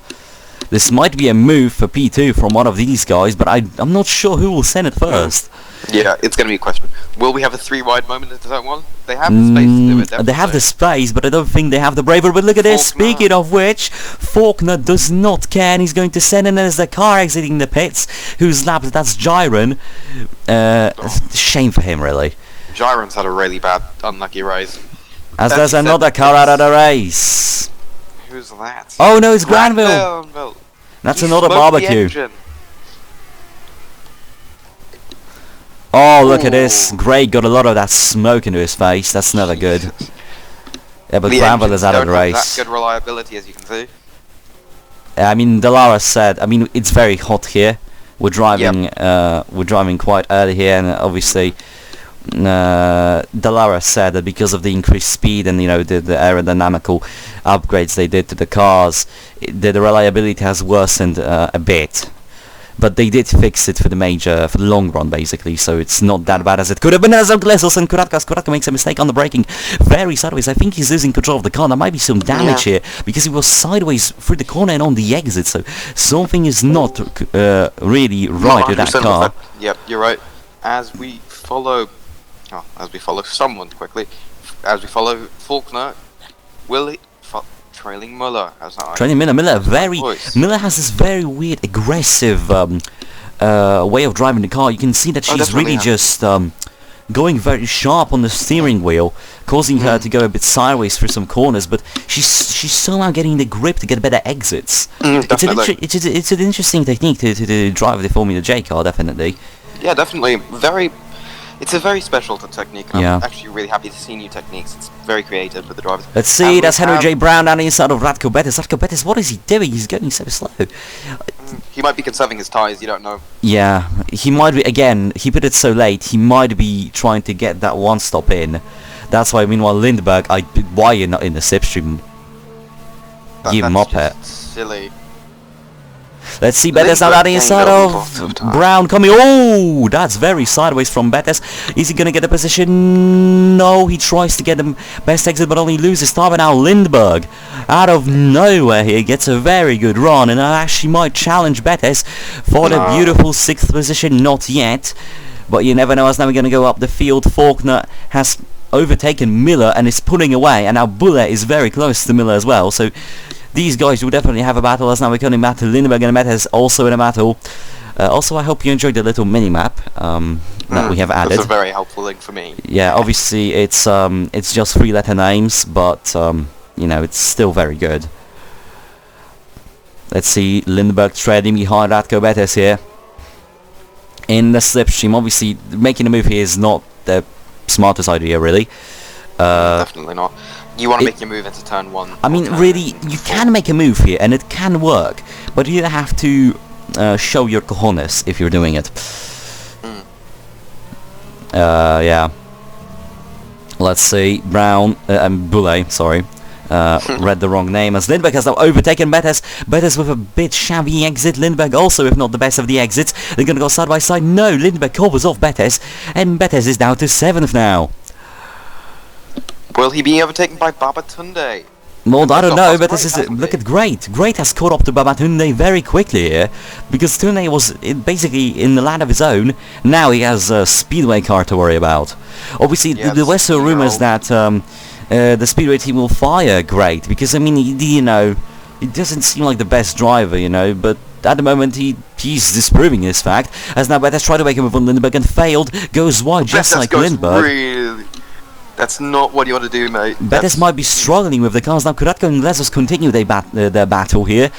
This might be a move for P2 from one of these guys, but I'm not sure who will send it first.
Yeah, it's going to be a question. Will we have a 3 wide moment at Zone 1? They have the space to do it, definitely.
They have the space, but I don't think they have the bravery. But look at this, speaking of which, Faulkner does not care, and he's going to send in as the car exiting the pits, whose lap, that's Gyron. Shame for him, really.
Gyron's had a really bad, unlucky race.
As there's another car out of the race.
Who's that?
Oh no, it's Granville. That's another barbecue. Oh, look at this. Gray got a lot of that smoke into his face. That's never good. Yeah, but Granville is out of the race.
That good reliability, as you can see.
I mean, Delara said, I mean, it's very hot here. We're driving quite early here, and obviously Delara said that because of the increased speed and, you know, the aerodynamical upgrades they did to the cars, the reliability has worsened a bit. But they did fix it for the long run, basically, so it's not that bad as it could have been. As Glesos and Kuratka makes a mistake on the braking, very sideways. I think he's losing control of the car. There might be some damage here, because he was sideways through the corner and on the exit, so something is not really right with that car.
Yep, you're right. As we follow someone quickly, as we follow Faulkner, trailing Muller.
Trailing Miller. Miller has this very weird, aggressive way of driving the car. You can see that she's really just going very sharp on the steering wheel, causing her to go a bit sideways through some corners. But she's somehow getting the grip to get better exits. It's an interesting technique to drive the Formula J car, definitely.
Yeah, definitely. It's a very special technique, and I'm actually really happy to see new techniques. It's very creative for the drivers.
Let's see, that's Henry J. Brown down the inside of Radko Betis. Radko Betis, what is he doing? He's going so slow.
He might be conserving his tyres, you don't know.
Yeah, he might be, again, he put it so late, he might be trying to get that one stop in. That's why, meanwhile, Lindbergh, why you're not in the slipstream? Give him up it.
Silly.
Let's see, Bettis now on the inside of Brown coming. Oh, that's very sideways from Bettis. Is he going to get a position? No, he tries to get the best exit, but only loses time. And now Lindbergh, out of nowhere here, gets a very good run, and actually might challenge Bettis for the beautiful 6th position. Not yet, but you never know, as now we're going to go up the field. Faulkner has overtaken Miller and is pulling away, and now Buller is very close to Miller as well, so these guys will definitely have a battle. As now we're coming back to Lindbergh and Bettis also in a battle. Also, I hope you enjoyed the little mini-map that we have added.
That's a very helpful link for me.
Yeah, obviously it's just 3-letter names, but you know, it's still very good. Let's see, Lindbergh trading behind Ratko Bettis here in the slipstream. Obviously, making a move here is not the smartest idea, really.
Definitely not. You want to make your move into turn 1.
I mean, really, you can make a move here, and it can work, but you have to show your cojones if you're doing it. Yeah. Let's see, Brown, Boulay, sorry. Read the wrong name, as Lindbergh has now overtaken Bettis. Bettis with a bit shabby exit. Lindbergh also, if not the best of the exits. They're going to go side by side. No, Lindbergh covers off Bettis, and Bettis is down to 7th now.
Will he be overtaken by Babatunde?
Well, I don't know, but this is... Look at Great. Great has caught up to Babatunde very quickly here, because Tunde was basically in the land of his own. Now he has a Speedway car to worry about. Obviously, there were some rumours that the Speedway team will fire Great, because, I mean, you know, he doesn't seem like the best driver, you know, but at the moment he's disproving this fact, as now Bettis tried to make him move on Lindbergh and failed, goes wide just like Lindbergh.
That's not what you want to do, mate.
Bettis might be struggling with the cars now. Kuratko and Glazos continue their battle here.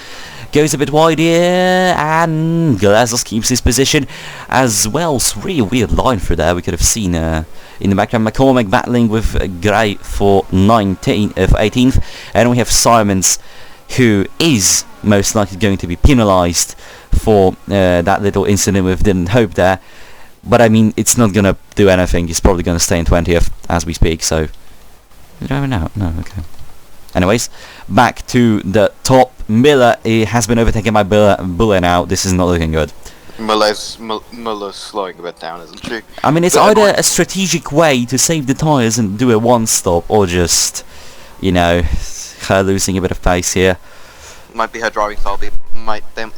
Goes a bit wide here, and Glazos keeps his position as well. It's really weird line through there. We could have seen in the background McCormick battling with Gray for 18th, and we have Simons, who is most likely going to be penalised for that little incident with Didn't Hope there. But I mean, it's not gonna do anything. He's probably gonna stay in 20th as we speak. So, you don't even know. No, okay. Anyways, back to the top. Miller has been overtaken by Buller now. This is not looking good.
Muller's slowing a bit down, isn't she?
I mean, it's either a strategic way to save the tyres and do a one-stop, or just, you know, her losing a bit of pace here.
Might be her driving style. The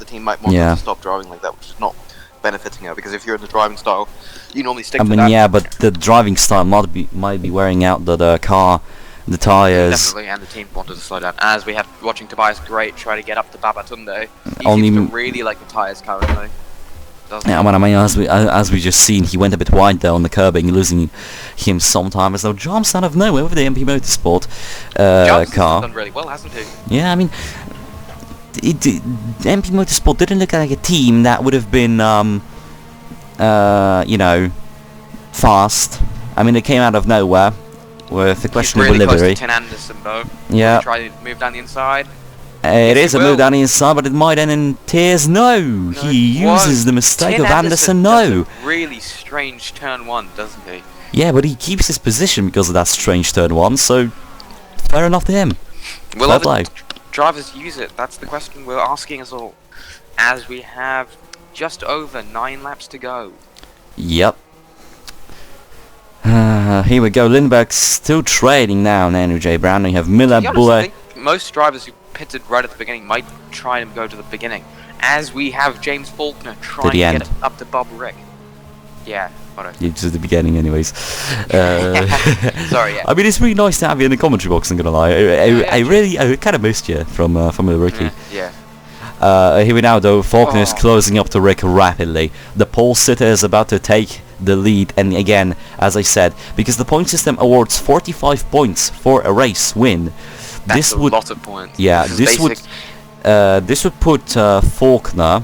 team might want her to stop driving like that, which is not benefiting her, because if you're in the driving style, you normally stick to that. I mean,
yeah, but the driving style might be wearing out the car, the tyres.
Definitely, and the team wanted to slow down. As we have watching Tobias Great try to get up to Babatunde, he seems to really like the tyres currently.
Yeah, I mean, as we just seen, he went a bit wide there on the curbing, losing him sometimes. Though jumps out of nowhere with the MP Motorsport car.
Done really well, hasn't he?
Yeah, I mean, MP Motorsport didn't look like a team that would have been, you know, fast. I mean, it came out of nowhere with the questionable
really
livery.
Close to 10 Anderson, though.
Yeah.
Try to move down the inside.
It is a move down the inside, but it might end in tears. No, he uses the mistake of Anderson. No.
Does a really strange turn 1, doesn't he?
Yeah, but he keeps his position because of that strange turn 1. So fair enough to him.
Will other drivers use it? That's the question we're asking us all. As we have just over 9 laps to go.
Yep. Here we go. Lindbergh's still trading now. Nanu J. Brown. You have Miller, Buller.
I think most drivers who pitted right at the beginning might try and go to the beginning. As we have James Faulkner trying to get up to Bob Rick. Yeah.
Yeah, just at the beginning, anyways.
Sorry, yeah.
I mean, it's really nice to have you in the commentary box. I'm gonna lie. I kind of missed you from the rookie.
Yeah.
Here we now, though. Faulkner is closing up to Rick rapidly. The pole sitter is about to take the lead, and again, as I said, because the point system awards 45 points for a race win.
That's a lot of points.
Yeah, this would put Faulkner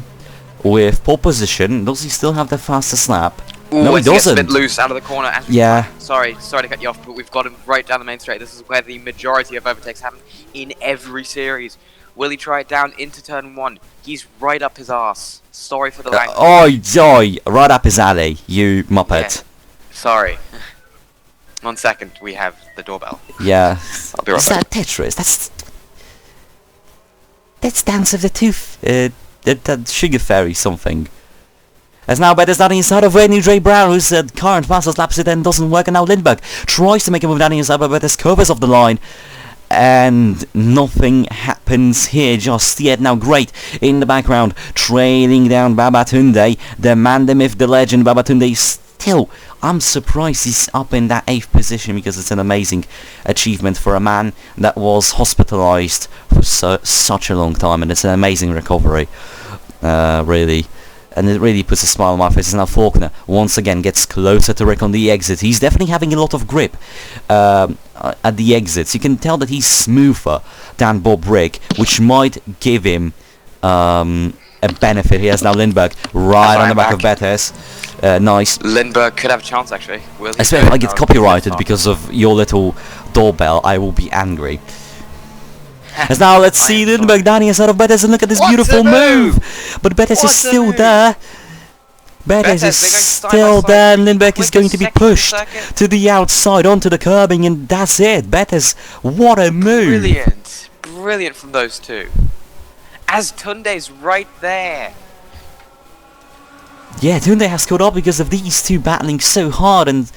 with pole position. Does he still have the fastest lap?
Ooh,
no, he doesn't.
Gets a bit loose out of the corner.
Yeah.
Sorry to cut you off, but we've got him right down the main straight. This is where the majority of overtakes happen in every series. Will he try it down into turn 1? He's right up his arse. Sorry for the language.
Oi, right up his alley, you muppet.
Yeah. Sorry. 1 second, we have the doorbell.
Yeah.
I'll be right back.
Is that Tetris? That's Dance of the that Sugar Fairy something. As now Bettis down inside of Henry Brown, whose current fastest laps it then doesn't work, and now Lindbergh tries to make a move down inside, but Bettis covers off the line. And nothing happens here just yet. Now Great in the background, trailing down Babatunde, the man, the myth, the legend. Babatunde still, I'm surprised he's up in that 8th position, because it's an amazing achievement for a man that was hospitalized for such a long time, and it's an amazing recovery, really. And it really puts a smile on my face. And now Faulkner once again gets closer to Rick on the exit. He's definitely having a lot of grip at the exits. You can tell that he's smoother than Bob Rick, which might give him a benefit. He has now Lindbergh right on the back of Bettis. Nice.
Lindbergh could have a chance, actually.
Especially if I get copyrighted because of your little doorbell, I will be angry. As now let's see Lindbergh down inside of Bettis, and look at this beautiful move! But Bettis is still there. Bettis is still there, and Lindbergh is going to be pushed to the outside onto the curbing, and that's it. Bettis, what a move!
Brilliant. Brilliant from those two. As Tunde's right there.
Yeah, Tunde has caught up because of these two battling so hard and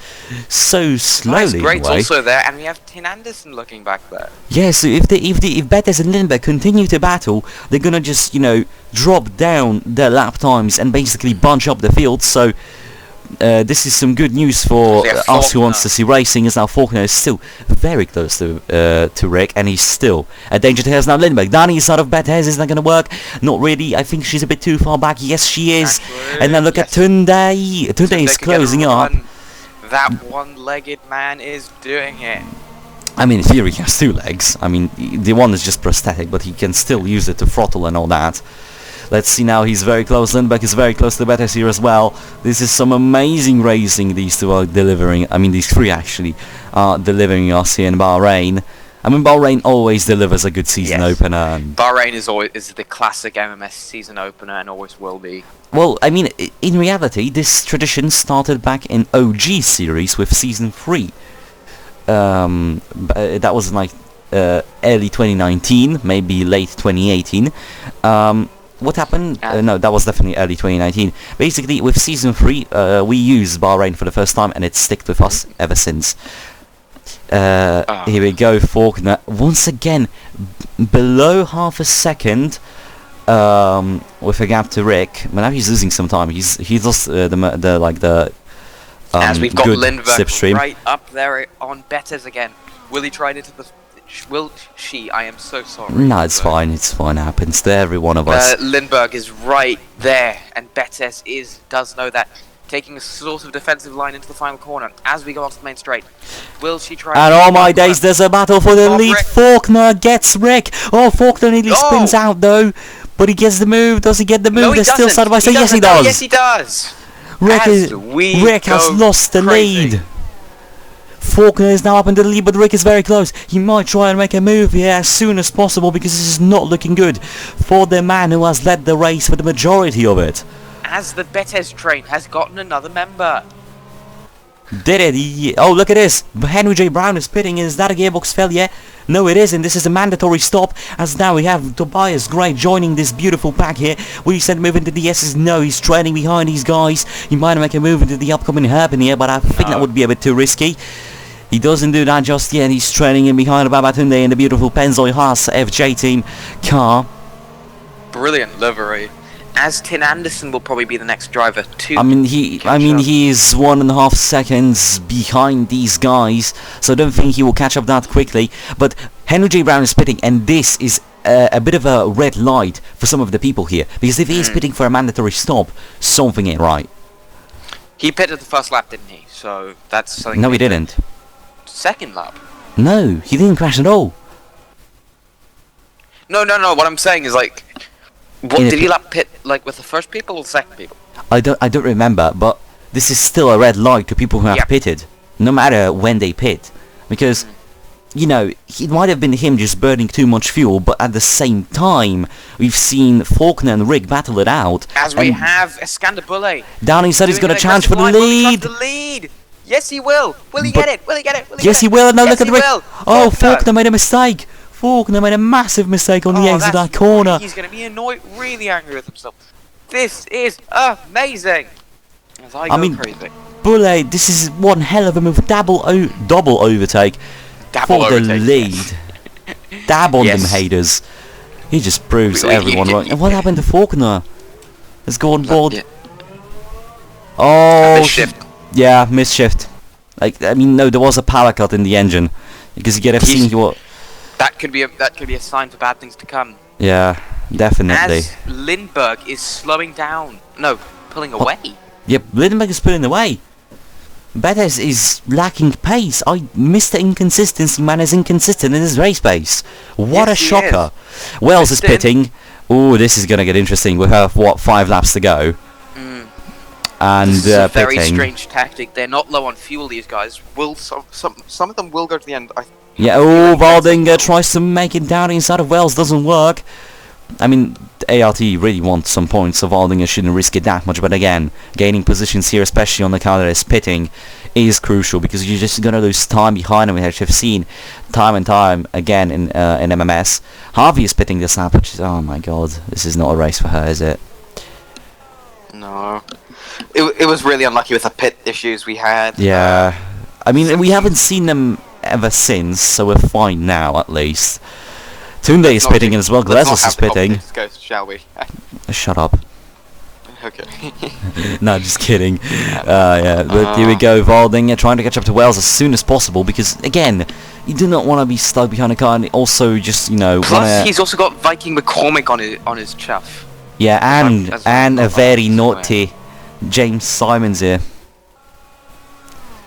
so slowly.
Great's also there, and we have Tin Anderson looking back there.
Yeah, so if Bettis and Lindbergh continue to battle, they're gonna just, you know, drop down their lap times and basically bunch up the field. So this is some good news for us who wants to see racing. As now Faulkner is still very close to Rick, and he's still a danger to us. Now Lindbergh down inside of Bettis, is that going to work? Not really. I think she's a bit too far back. Yes, she is. Actually, and then look at Tunde. Tunde is closing up.
That one-legged man is doing it.
I mean, in theory, he has two legs. I mean, the one is just prosthetic, but he can still use it to throttle and all that. Let's see now, he's very close. Lindbergh is very close to Bettis here as well. This is some amazing racing these two are delivering. I mean, these three actually are delivering us here in Bahrain. I mean, Bahrain always delivers a good season opener. And
Bahrain is the classic MMS season opener and always will be.
Well, I mean, in reality, this tradition started back in OG series with season 3. That was like early 2019, maybe late 2018. What happened? No, that was definitely early 2019. Basically, with season 3, we used Bahrain for the first time, and it's stuck with us ever since. Here we go, Faulkner once again below half a second with a gap to Rick. But now he's losing some time. He's lost the
as we've got Lindbergh
slipstream
right up there on Bettis again. Will he try it into the? Will she? I am so sorry.
No, it's fine. It's fine. It happens to every one of us.
Lindbergh is right there, and Bettis does know that. Taking a sort of defensive line into the final corner as we go onto the main straight. Will she try?
And oh my days, there's a battle for the lead. Rick. Faulkner gets Rick. Oh, Faulkner nearly spins out though, but he gets the move. Does he get the move?
No,
They're still side by side. Yes, he does.
Yes, he does.
Rick has lost the lead. Faulkner is now up in the lead, but Rick is very close. He might try and make a move here as soon as possible, because this is not looking good for the man who has led the race for the majority of it.
As the Bettis train has gotten another member.
Did it? Oh, look at this. Henry J. Brown is pitting. Is that a gearbox failure? No, it isn't. This is a mandatory stop. As now we have Tobias Gray joining this beautiful pack here. Will he send a move into the S's? No, he's trailing behind these guys. He might make a move into the upcoming hairpin here, but I think that would be a bit too risky. He doesn't do that just yet. He's trailing in behind Babatunde in the beautiful Pennzoil Haas FJ team car.
Brilliant livery. As Tin Anderson will probably be the next driver to.
I mean, he is 1.5 seconds behind these guys, so I don't think he will catch up that quickly. But Henry J. Brown is pitting, and this is a bit of a red light for some of the people here, because if he is pitting for a mandatory stop, something ain't right.
He pitted the first lap, didn't he? So that's something.
No, he didn't.
Second lap.
No, he didn't crash at all.
No. What I'm saying is like. What did he lap pit like with the first people or the second people?
I don't remember, but this is still a red light to people who have pitted, no matter when they pit, because you know, it might have been him just burning too much fuel, but at the same time we've seen Faulkner and Rick battle it out.
As we have Escandabule.
Downing said he's going to challenge for the lead.
Yes, he will. Will he get it? Will he get it?
Yes, he will. Now look at Rick. Oh, Faulkner made a mistake. Faulkner made a massive mistake on the exit of that corner.
He's going to be annoyed, really angry with himself. This is amazing. As I go crazy.
Bullet, this is one hell of a move. Double overtake for the lead.
Yes.
Dab on them haters. He just proves everyone wrong. And what happened to Faulkner? Has gone board.
Yeah.
Oh,
Misshift.
Yeah, misshift. Like, I mean, no, there was a power cut in the engine because you could have seen what.
That could be a sign for bad things to come.
Yeah, definitely.
As Lindbergh is slowing down. No, pulling away.
Yep, Lindbergh is pulling away. Bettis is lacking pace. Mr. Inconsistency man is inconsistent in his race pace. What a shocker. Wells is pitting. Ooh, this is going to get interesting. We have, 5 laps to go. And
this is a very
pitting.
strange tactic. They're not low on fuel, these guys.
Some of them will go to the end.
Waldinger tries to make it down inside of Wells. Doesn't work. I mean, ART really wants some points, so Waldinger shouldn't risk it that much. But again, gaining positions here, especially on the car that is pitting, is crucial because you're just going to lose time behind him, which I've seen time and time again in MMS. Harvey is pitting this lap, which is, oh my god, this is not a race for her, is it?
No. It was really unlucky with the pit issues we had.
Yeah. I mean, we haven't seen them ever since, so we're fine now, at least. Tunde is pitting as well, Glazos is pitting.
Go, shall we?
Shut up.
Okay.
No, just kidding. Yeah, but here we go, Waldinger trying to catch up to Wells as soon as possible because, again, you do not want to be stuck behind a car and also just,
Plus, he's also got Viking McCormick on his chuff.
Yeah, and a very naughty James Simons here.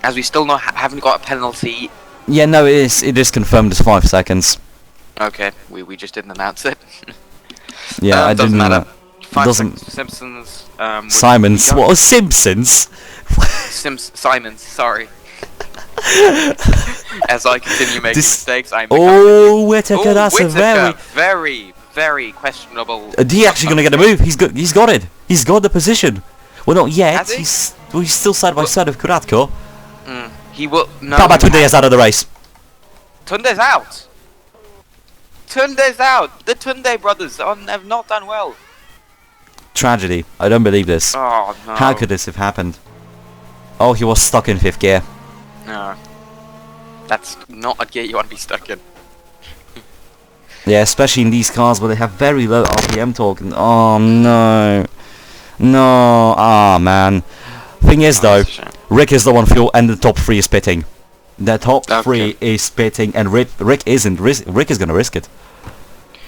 As we still haven't got a penalty.
Yeah, no, it is confirmed as 5 seconds.
Okay, we just didn't announce it.
Yeah, I didn't
matter. 5
doesn't
seconds, Simpsons.
Simons. What was Simpsons?
Simons. Sorry. As I continue making mistakes, I'm.
Whittaker, that's a
very questionable.
Is he actually gonna get a move? He's got it. He's got the position. Well, not yet.
Has he?
He's still side by side with Kuratko.
He will. No.
How about Tunde is out of the race?
Tunde's out. Tunde's out. The Tunde brothers have not done well.
Tragedy. I don't believe this.
Oh no.
How could this have happened? Oh, he was stuck in 5th gear.
No. That's not a gear you want to be stuck in.
Yeah, especially in these cars where they have very low RPM torque. And, oh no. No. Ah, man. Thing is though, Rick is the one fuel and the top 3 is pitting. The top 3 is pitting and Rick isn't. Rick is going to risk it.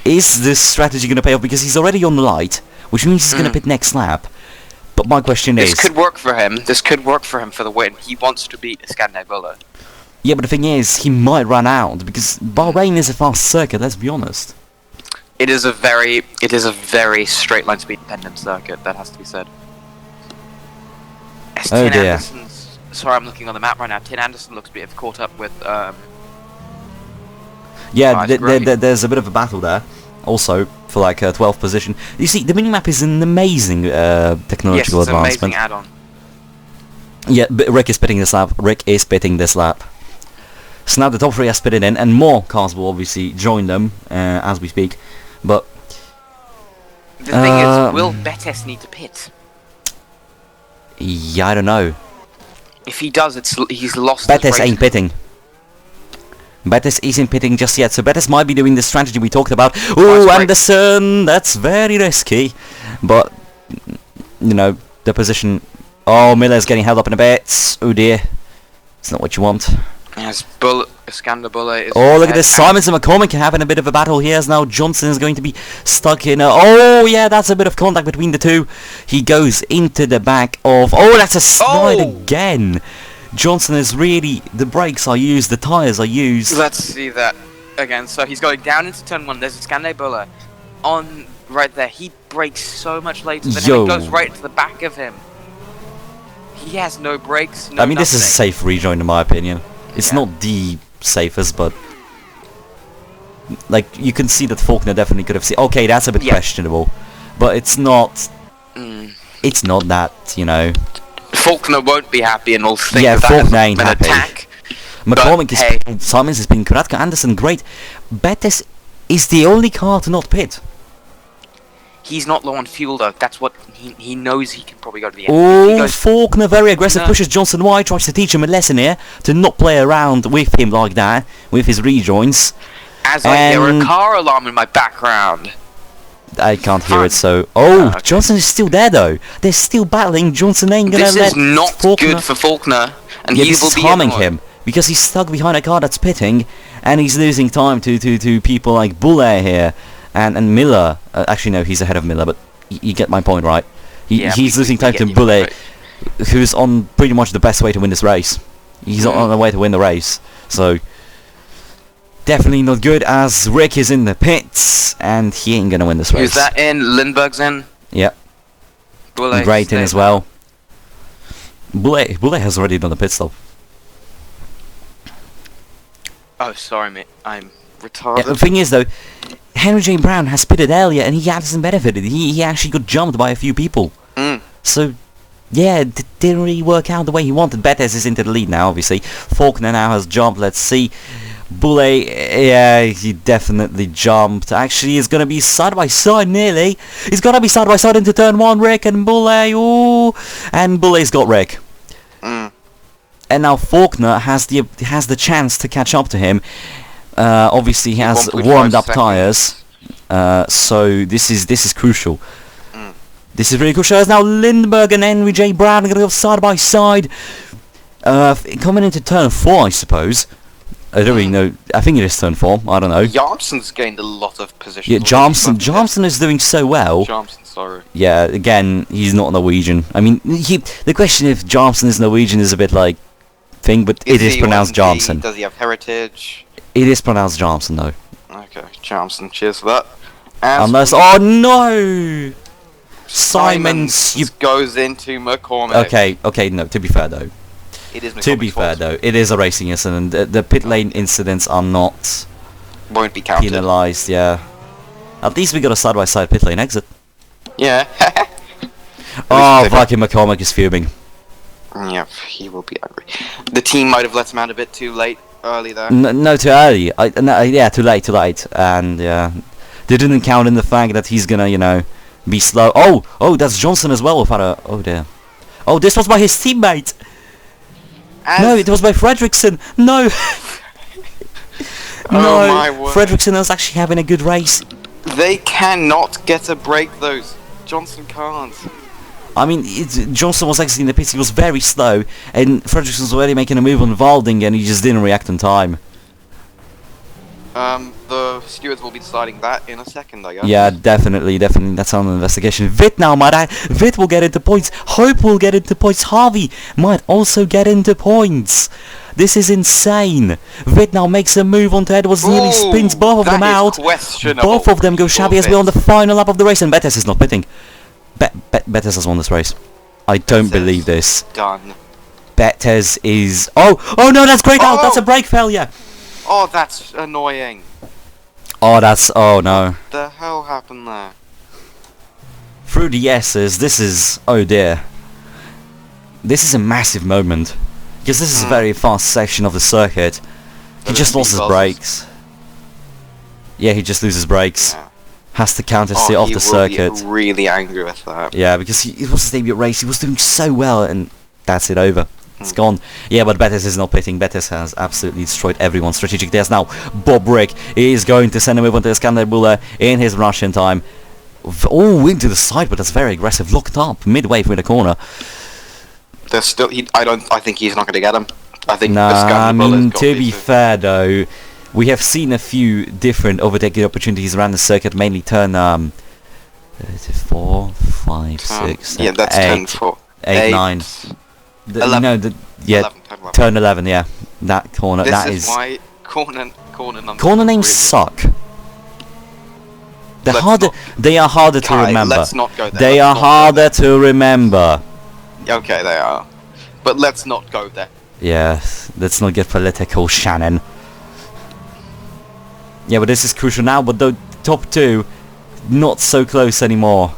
Is this strategy going to pay off? Because he's already on the light, which means he's going to pit next lap. But my question is...
This could work for him. This could work for him for the win. He wants to beat Iskandar.
Yeah, but the thing is, he might run out, because Bahrain is a fast circuit, let's be honest.
It is a very straight line speed dependent circuit, that has to be said.
Oh dear.
Sorry, I'm looking on the map right now. Tin Anderson looks to have caught up with...
Yeah, there's a bit of a battle there. Also, for like 12th position. You see, the minimap is an amazing technological advancement.
Yes, it's an amazing add-on.
Yeah, but Rick is pitting this lap. So now the top 3 are spitted in, and more cars will obviously join them as we speak. But
the thing is, will Bettis need to pit?
Yeah, I don't know.
If he does, he's lost.
Bettis ain't pitting. Bettis isn't pitting just yet, so Bettis might be doing the strategy we talked about. Ooh, Anderson, that's very risky. But, the position... Oh, Miller's getting held up in a bit. Oh dear. It's not what you want.
Yes, Iskandar is...
Oh, look at this. Simons and McCormick having a bit of a battle here, as now Johnson is going to be stuck in a... Oh, yeah, that's a bit of contact between the two. He goes into the back of... Oh, that's a slide again. Johnson is really... The brakes are used, the tyres are used.
Let's see that again. So he's going down into turn 1. There's Iskandar on right there. He brakes so much later than him. It goes right to the back of him. He has no brakes, no nothing.
This is a safe rejoin in my opinion. It's not the safest, but... Like, you can see that Faulkner definitely could have seen... Okay, that's a bit questionable. But it's not... It's not that,
Faulkner won't be happy and will think
that Faulkner ain't happy.
Attack.
McCormick is... Simons is being Kuratko. Anderson, great. Bettis is the only car to not pit.
He's not low on fuel though. That's what he knows. He can probably go to the end.
Oh, Faulkner very aggressive, pushes Johnson wide, tries to teach him a lesson here to not play around with him like that, with his rejoins.
As I hear a car alarm in my background.
I can't hear it, so... Oh, okay. Johnson is still there though. They're still battling. Johnson ain't gonna let...
This is not Faulkner. Good for Faulkner. And
yeah,
he
this
will
is
be
harming him. Because he's stuck behind a car that's pitting, and he's losing time to people like Bulle here. And Miller, actually no, he's ahead of Miller, but you get my point, right? He's losing time to Bulle, who's on pretty much the best way to win this race. He's on the way to win the race, so definitely not good as Rick is in the pits, and he ain't gonna win this race.
Who's that in? Lindbergh's in?
Yep. Great in as well. Bulle has already done the pit stop.
Oh, sorry mate, I'm retarded.
Yeah, the thing is though, Henry J. Brown has pitted earlier and he hasn't benefited. He actually got jumped by a few people. So, yeah, it didn't really work out the way he wanted. Bettes is into the lead now, obviously. Faulkner now has jumped. Let's see. Bulle, yeah, he definitely jumped. Actually, it's going to be side-by-side nearly. He's going to be side-by-side into turn 1, Rick and Bulle. Ooh, and Bulle's got Rick. And now Faulkner has the chance to catch up to him. Obviously he has warmed up tyres, so this is crucial. This is really crucial. As now Lindbergh and Henry J. Brown are going to go side by side, coming into turn 4, I suppose. I don't really know. I think it is turn 4. I don't know.
Jarmson's gained a lot of position.
Yeah, Jarmson is doing so well.
Jarmson, sorry.
Yeah, again, he's not Norwegian. I mean, the question if Jarmson is Norwegian is a bit like thing, but it is pronounced Jarmson.
Does he have heritage?
It is pronounced Jarmson, though.
Okay, Jarmson, cheers for that. As
unless... Oh, no! Simons
goes into McCormick.
Okay, no, to be fair, though.
It is
to be fair, though, it is a racing incident. The pit lane incidents are not...
Won't be counted.
Penalised, yeah. At least we got a side-by-side pit lane exit.
Yeah.
Oh, Viking McCormick is fuming.
Yeah, he will be angry. The team might have let him out a bit too late. Early there.
No, too early. Yeah, too late. And yeah, they didn't count in the fact that he's gonna, be slow. Oh, that's Johnson as well without a... Oh dear. Oh, this was by his teammate. No, it was by Fredrickson. No. No,
my word.
Fredrickson is actually having a good race.
They cannot get a break. Those Johnson can't.
I mean, Johnson was actually in the pits, he was very slow, and Fredrickson was already making a move on Valding, and he just didn't react in time.
The stewards will be deciding that in a second, I guess.
Yeah, definitely, that's on the investigation. Vit now, Vit will get into points, Hope will get into points, Harvey might also get into points. This is insane. Vit now makes a move onto Edwards, nearly spins both of them out. Both of them go shabby as we're on the final lap of the race, and Bettes is not pitting. Bettes has won this race. I don't believe this.
Done.
Bettes is... Oh no, that's great out. That's a brake failure.
Oh, that's annoying.
Oh, that's... Oh no.
What the hell happened there?
Through the S's, this is... Oh dear. This is a massive moment. Because this is a very fast section of the circuit. He just lost his brakes. Yeah, he just loses brakes. Yeah. Has to counter steer off the circuit.
Be really angry with that.
Yeah, because it was his debut race. He was doing so well, and that's it over. It's gone. Yeah, but Bettes is not pitting. Bettes has absolutely destroyed everyone's strategic dares. Now, Bob Rick is going to send a move onto Iskander Bulle in his rush in time. Oh, into the side, but that's very aggressive. Locked up midway through the corner.
There's still. I think he's not going to get him. I think.
Nah, I mean, to be fair though, we have seen a few different overtaking opportunities around the circuit, mainly turn 4, 5, 6, 7,
yeah, that's
8,
4,
8, 9.
11.
Yeah,
11,
turn 11. Yeah, that corner.
This is why corner numbers.
Corner names suck. They are harder to remember.
Let's not go there.
They are harder to remember.
Okay, they are. But let's not go there.
Yeah, let's not get political, Shannon. Yeah, but this is crucial now, but the top two, not so close anymore.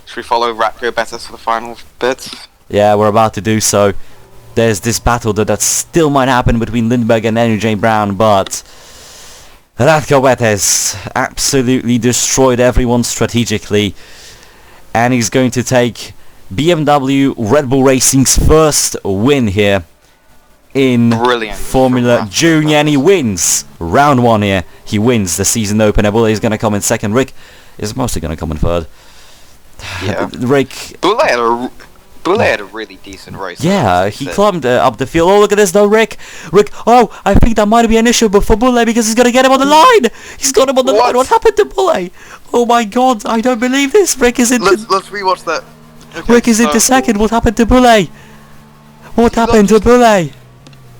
Should we follow Ratko Bettes for the final bit?
Yeah, we're about to do so. There's this battle that still might happen between Lindbergh and Henry J. Brown, but Radko Betes absolutely destroyed everyone strategically, and he's going to take BMW Red Bull Racing's first win here in Formula Junior, and he wins round 1 here. He wins the season opener. Bulle is going to come in second. Rick is mostly going to come in third.
Yeah.
Rick...
Bulle had a really decent race.
Yeah, he climbed up the field. Oh, look at this though, Rick. Oh, I think that might be an issue for Bulle, because he's going to get him on the line. He's got him on the line. What happened to Bulle? Oh my god, I don't believe this. Rick is into...
Let's rewatch that. Okay,
Rick is into second. What happened to Bulle? What happened to Bulle?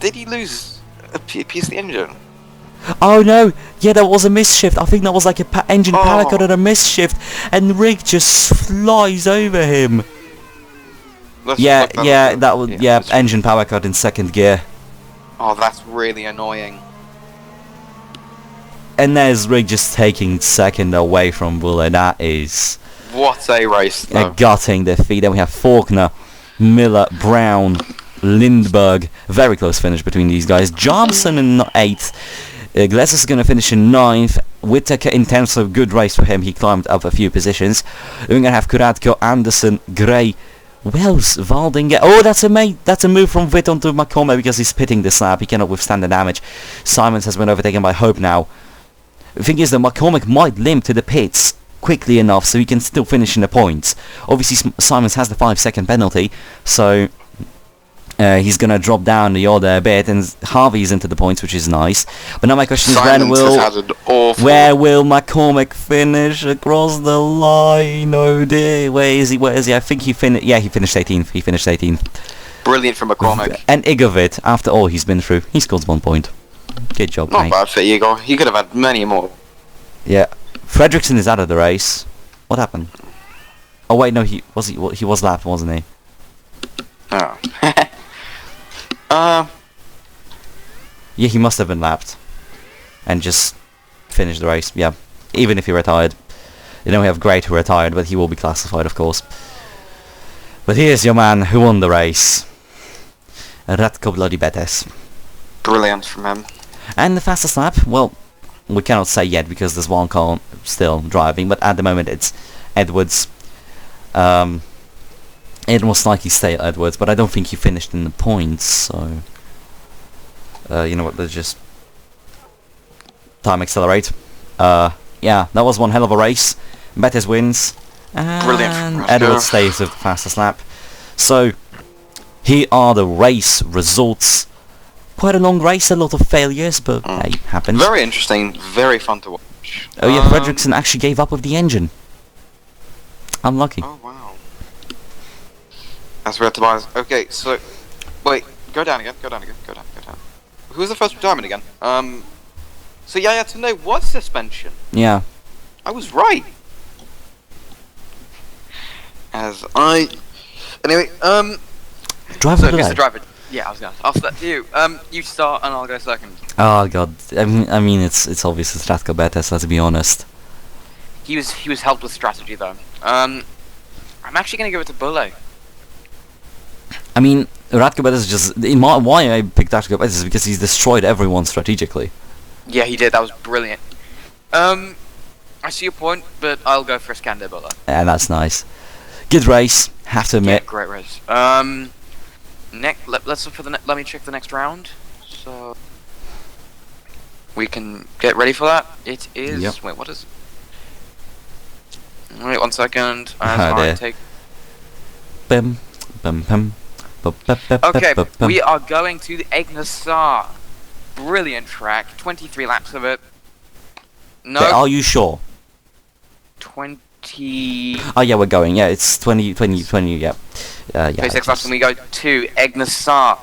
Did he lose a piece of the engine?
Oh no, yeah, that was a misshift. I think that was like a engine power cut and a misshift, and Rick just flies over him. Engine power cut in second gear.
Oh, that's really annoying.
And there's Rick just taking second away from Bulle. That is...
What a race, though.
A gutting defeat. Then we have Faulkner, Miller, Brown, Lindbergh. Very close finish between these guys. Johnson in 8th. Glasses is going to finish in 9th. Whittaker in 10th, so good race for him. He climbed up a few positions. We're going to have Kuratko, Anderson, Gray, Wells, Waldinger. Oh, that's a move from Witton to McCormack, because he's pitting this lap. He cannot withstand the damage. Simons has been overtaken by Hope now. The thing is that McCormack might limp to the pits quickly enough so he can still finish in the points. Obviously, Simons has the 5-second penalty, so he's going to drop down the order a bit, and Harvey's into the points, which is nice. But now my question is, where will McCormack finish across the line? Oh dear, where is he? I think he finished... Yeah, he finished 18th.
Brilliant from McCormack.
And Igovit, after all he's been through, he scores 1 point. Good job,
Not
mate.
bad for Igor. He could have had many more.
Yeah. Fredrickson is out of the race. What happened? Oh wait, no, he was lapped, wasn't he?
Oh.
Yeah, he must have been lapped. And just finished the race, yeah. Even if he retired. You know, we have Great who retired, but he will be classified, of course. But here's your man who won the race. Radko Bloody Betes.
Brilliant from him.
And the fastest lap, well, we cannot say yet because there's one car still driving, but at the moment it's Edwards. It will slightly stay Edwards, but I don't think he finished in the points, so... you know what, let's just... time accelerate. Yeah, that was one hell of a race. Betes wins. And
Brilliant.
Edwards stays with the fastest lap. So, here are the race results. Quite a long race, a lot of failures, but hey, happens.
Very interesting, very fun to watch.
Oh yeah, Fredrickson actually gave up with the engine. Unlucky.
Oh wow. That's where Tobias. Okay, so wait, go down again. Who was the first retirement again? So Yaya Tunde was suspension.
Yeah.
I was right. Anyway,
Driver
so, Mr. Driver. Yeah, I'll start you. You start and I'll go second.
Oh god, I mean it's obvious it's Radko Betes, let's be honest.
He was helped with strategy though. I'm actually gonna give it to Bulle.
I mean, Radko Betes just... why I picked Radko Betes is because he's destroyed everyone strategically.
Yeah, he did, that was brilliant. I see your point, but I'll go for Iskander Bulle.
Yeah, that's nice. Good race, have to admit.
Yeah, great race. Let's look for let me check the next round. So we can get ready for that. It is.
Yep.
Wait, what is it? Wait 1 second. I take.
Bim, bim, bim.
Okay, we are going to the Egnassar. Brilliant track. 23 laps of it. No.
Okay, are you sure?
20.
Oh yeah, we're going. Yeah, it's 20, yeah. Yeah.
26 laps, and we go to Egnassar.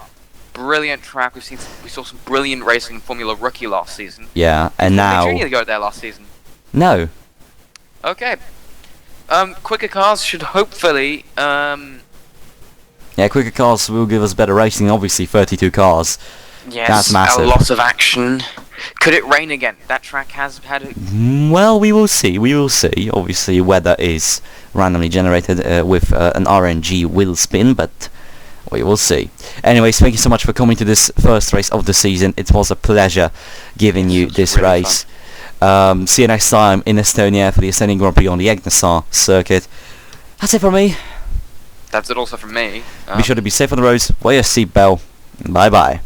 Brilliant track. We saw some brilliant racing in Formula Rookie last season.
Yeah, and now...
Did Junior go there last season?
No.
Okay. Quicker cars should hopefully...
Yeah, quicker cars will give us better racing. Obviously, 32 cars.
Yes,
that's massive.
A lot of action. Could it rain again? That track has had a...
Well, we will see. We will see. Obviously, weather is randomly generated with an RNG wheel spin, but we will see. Anyways, thank you so much for coming to this first race of the season. It was a pleasure giving you this
really
race.
fun.
See you next time in Estonia for the Estonian Grand Prix on the Egnasaar circuit. That's it from me.
That's it also from me.
Be sure to be safe on the roads, wear your seatbelt, bye bye.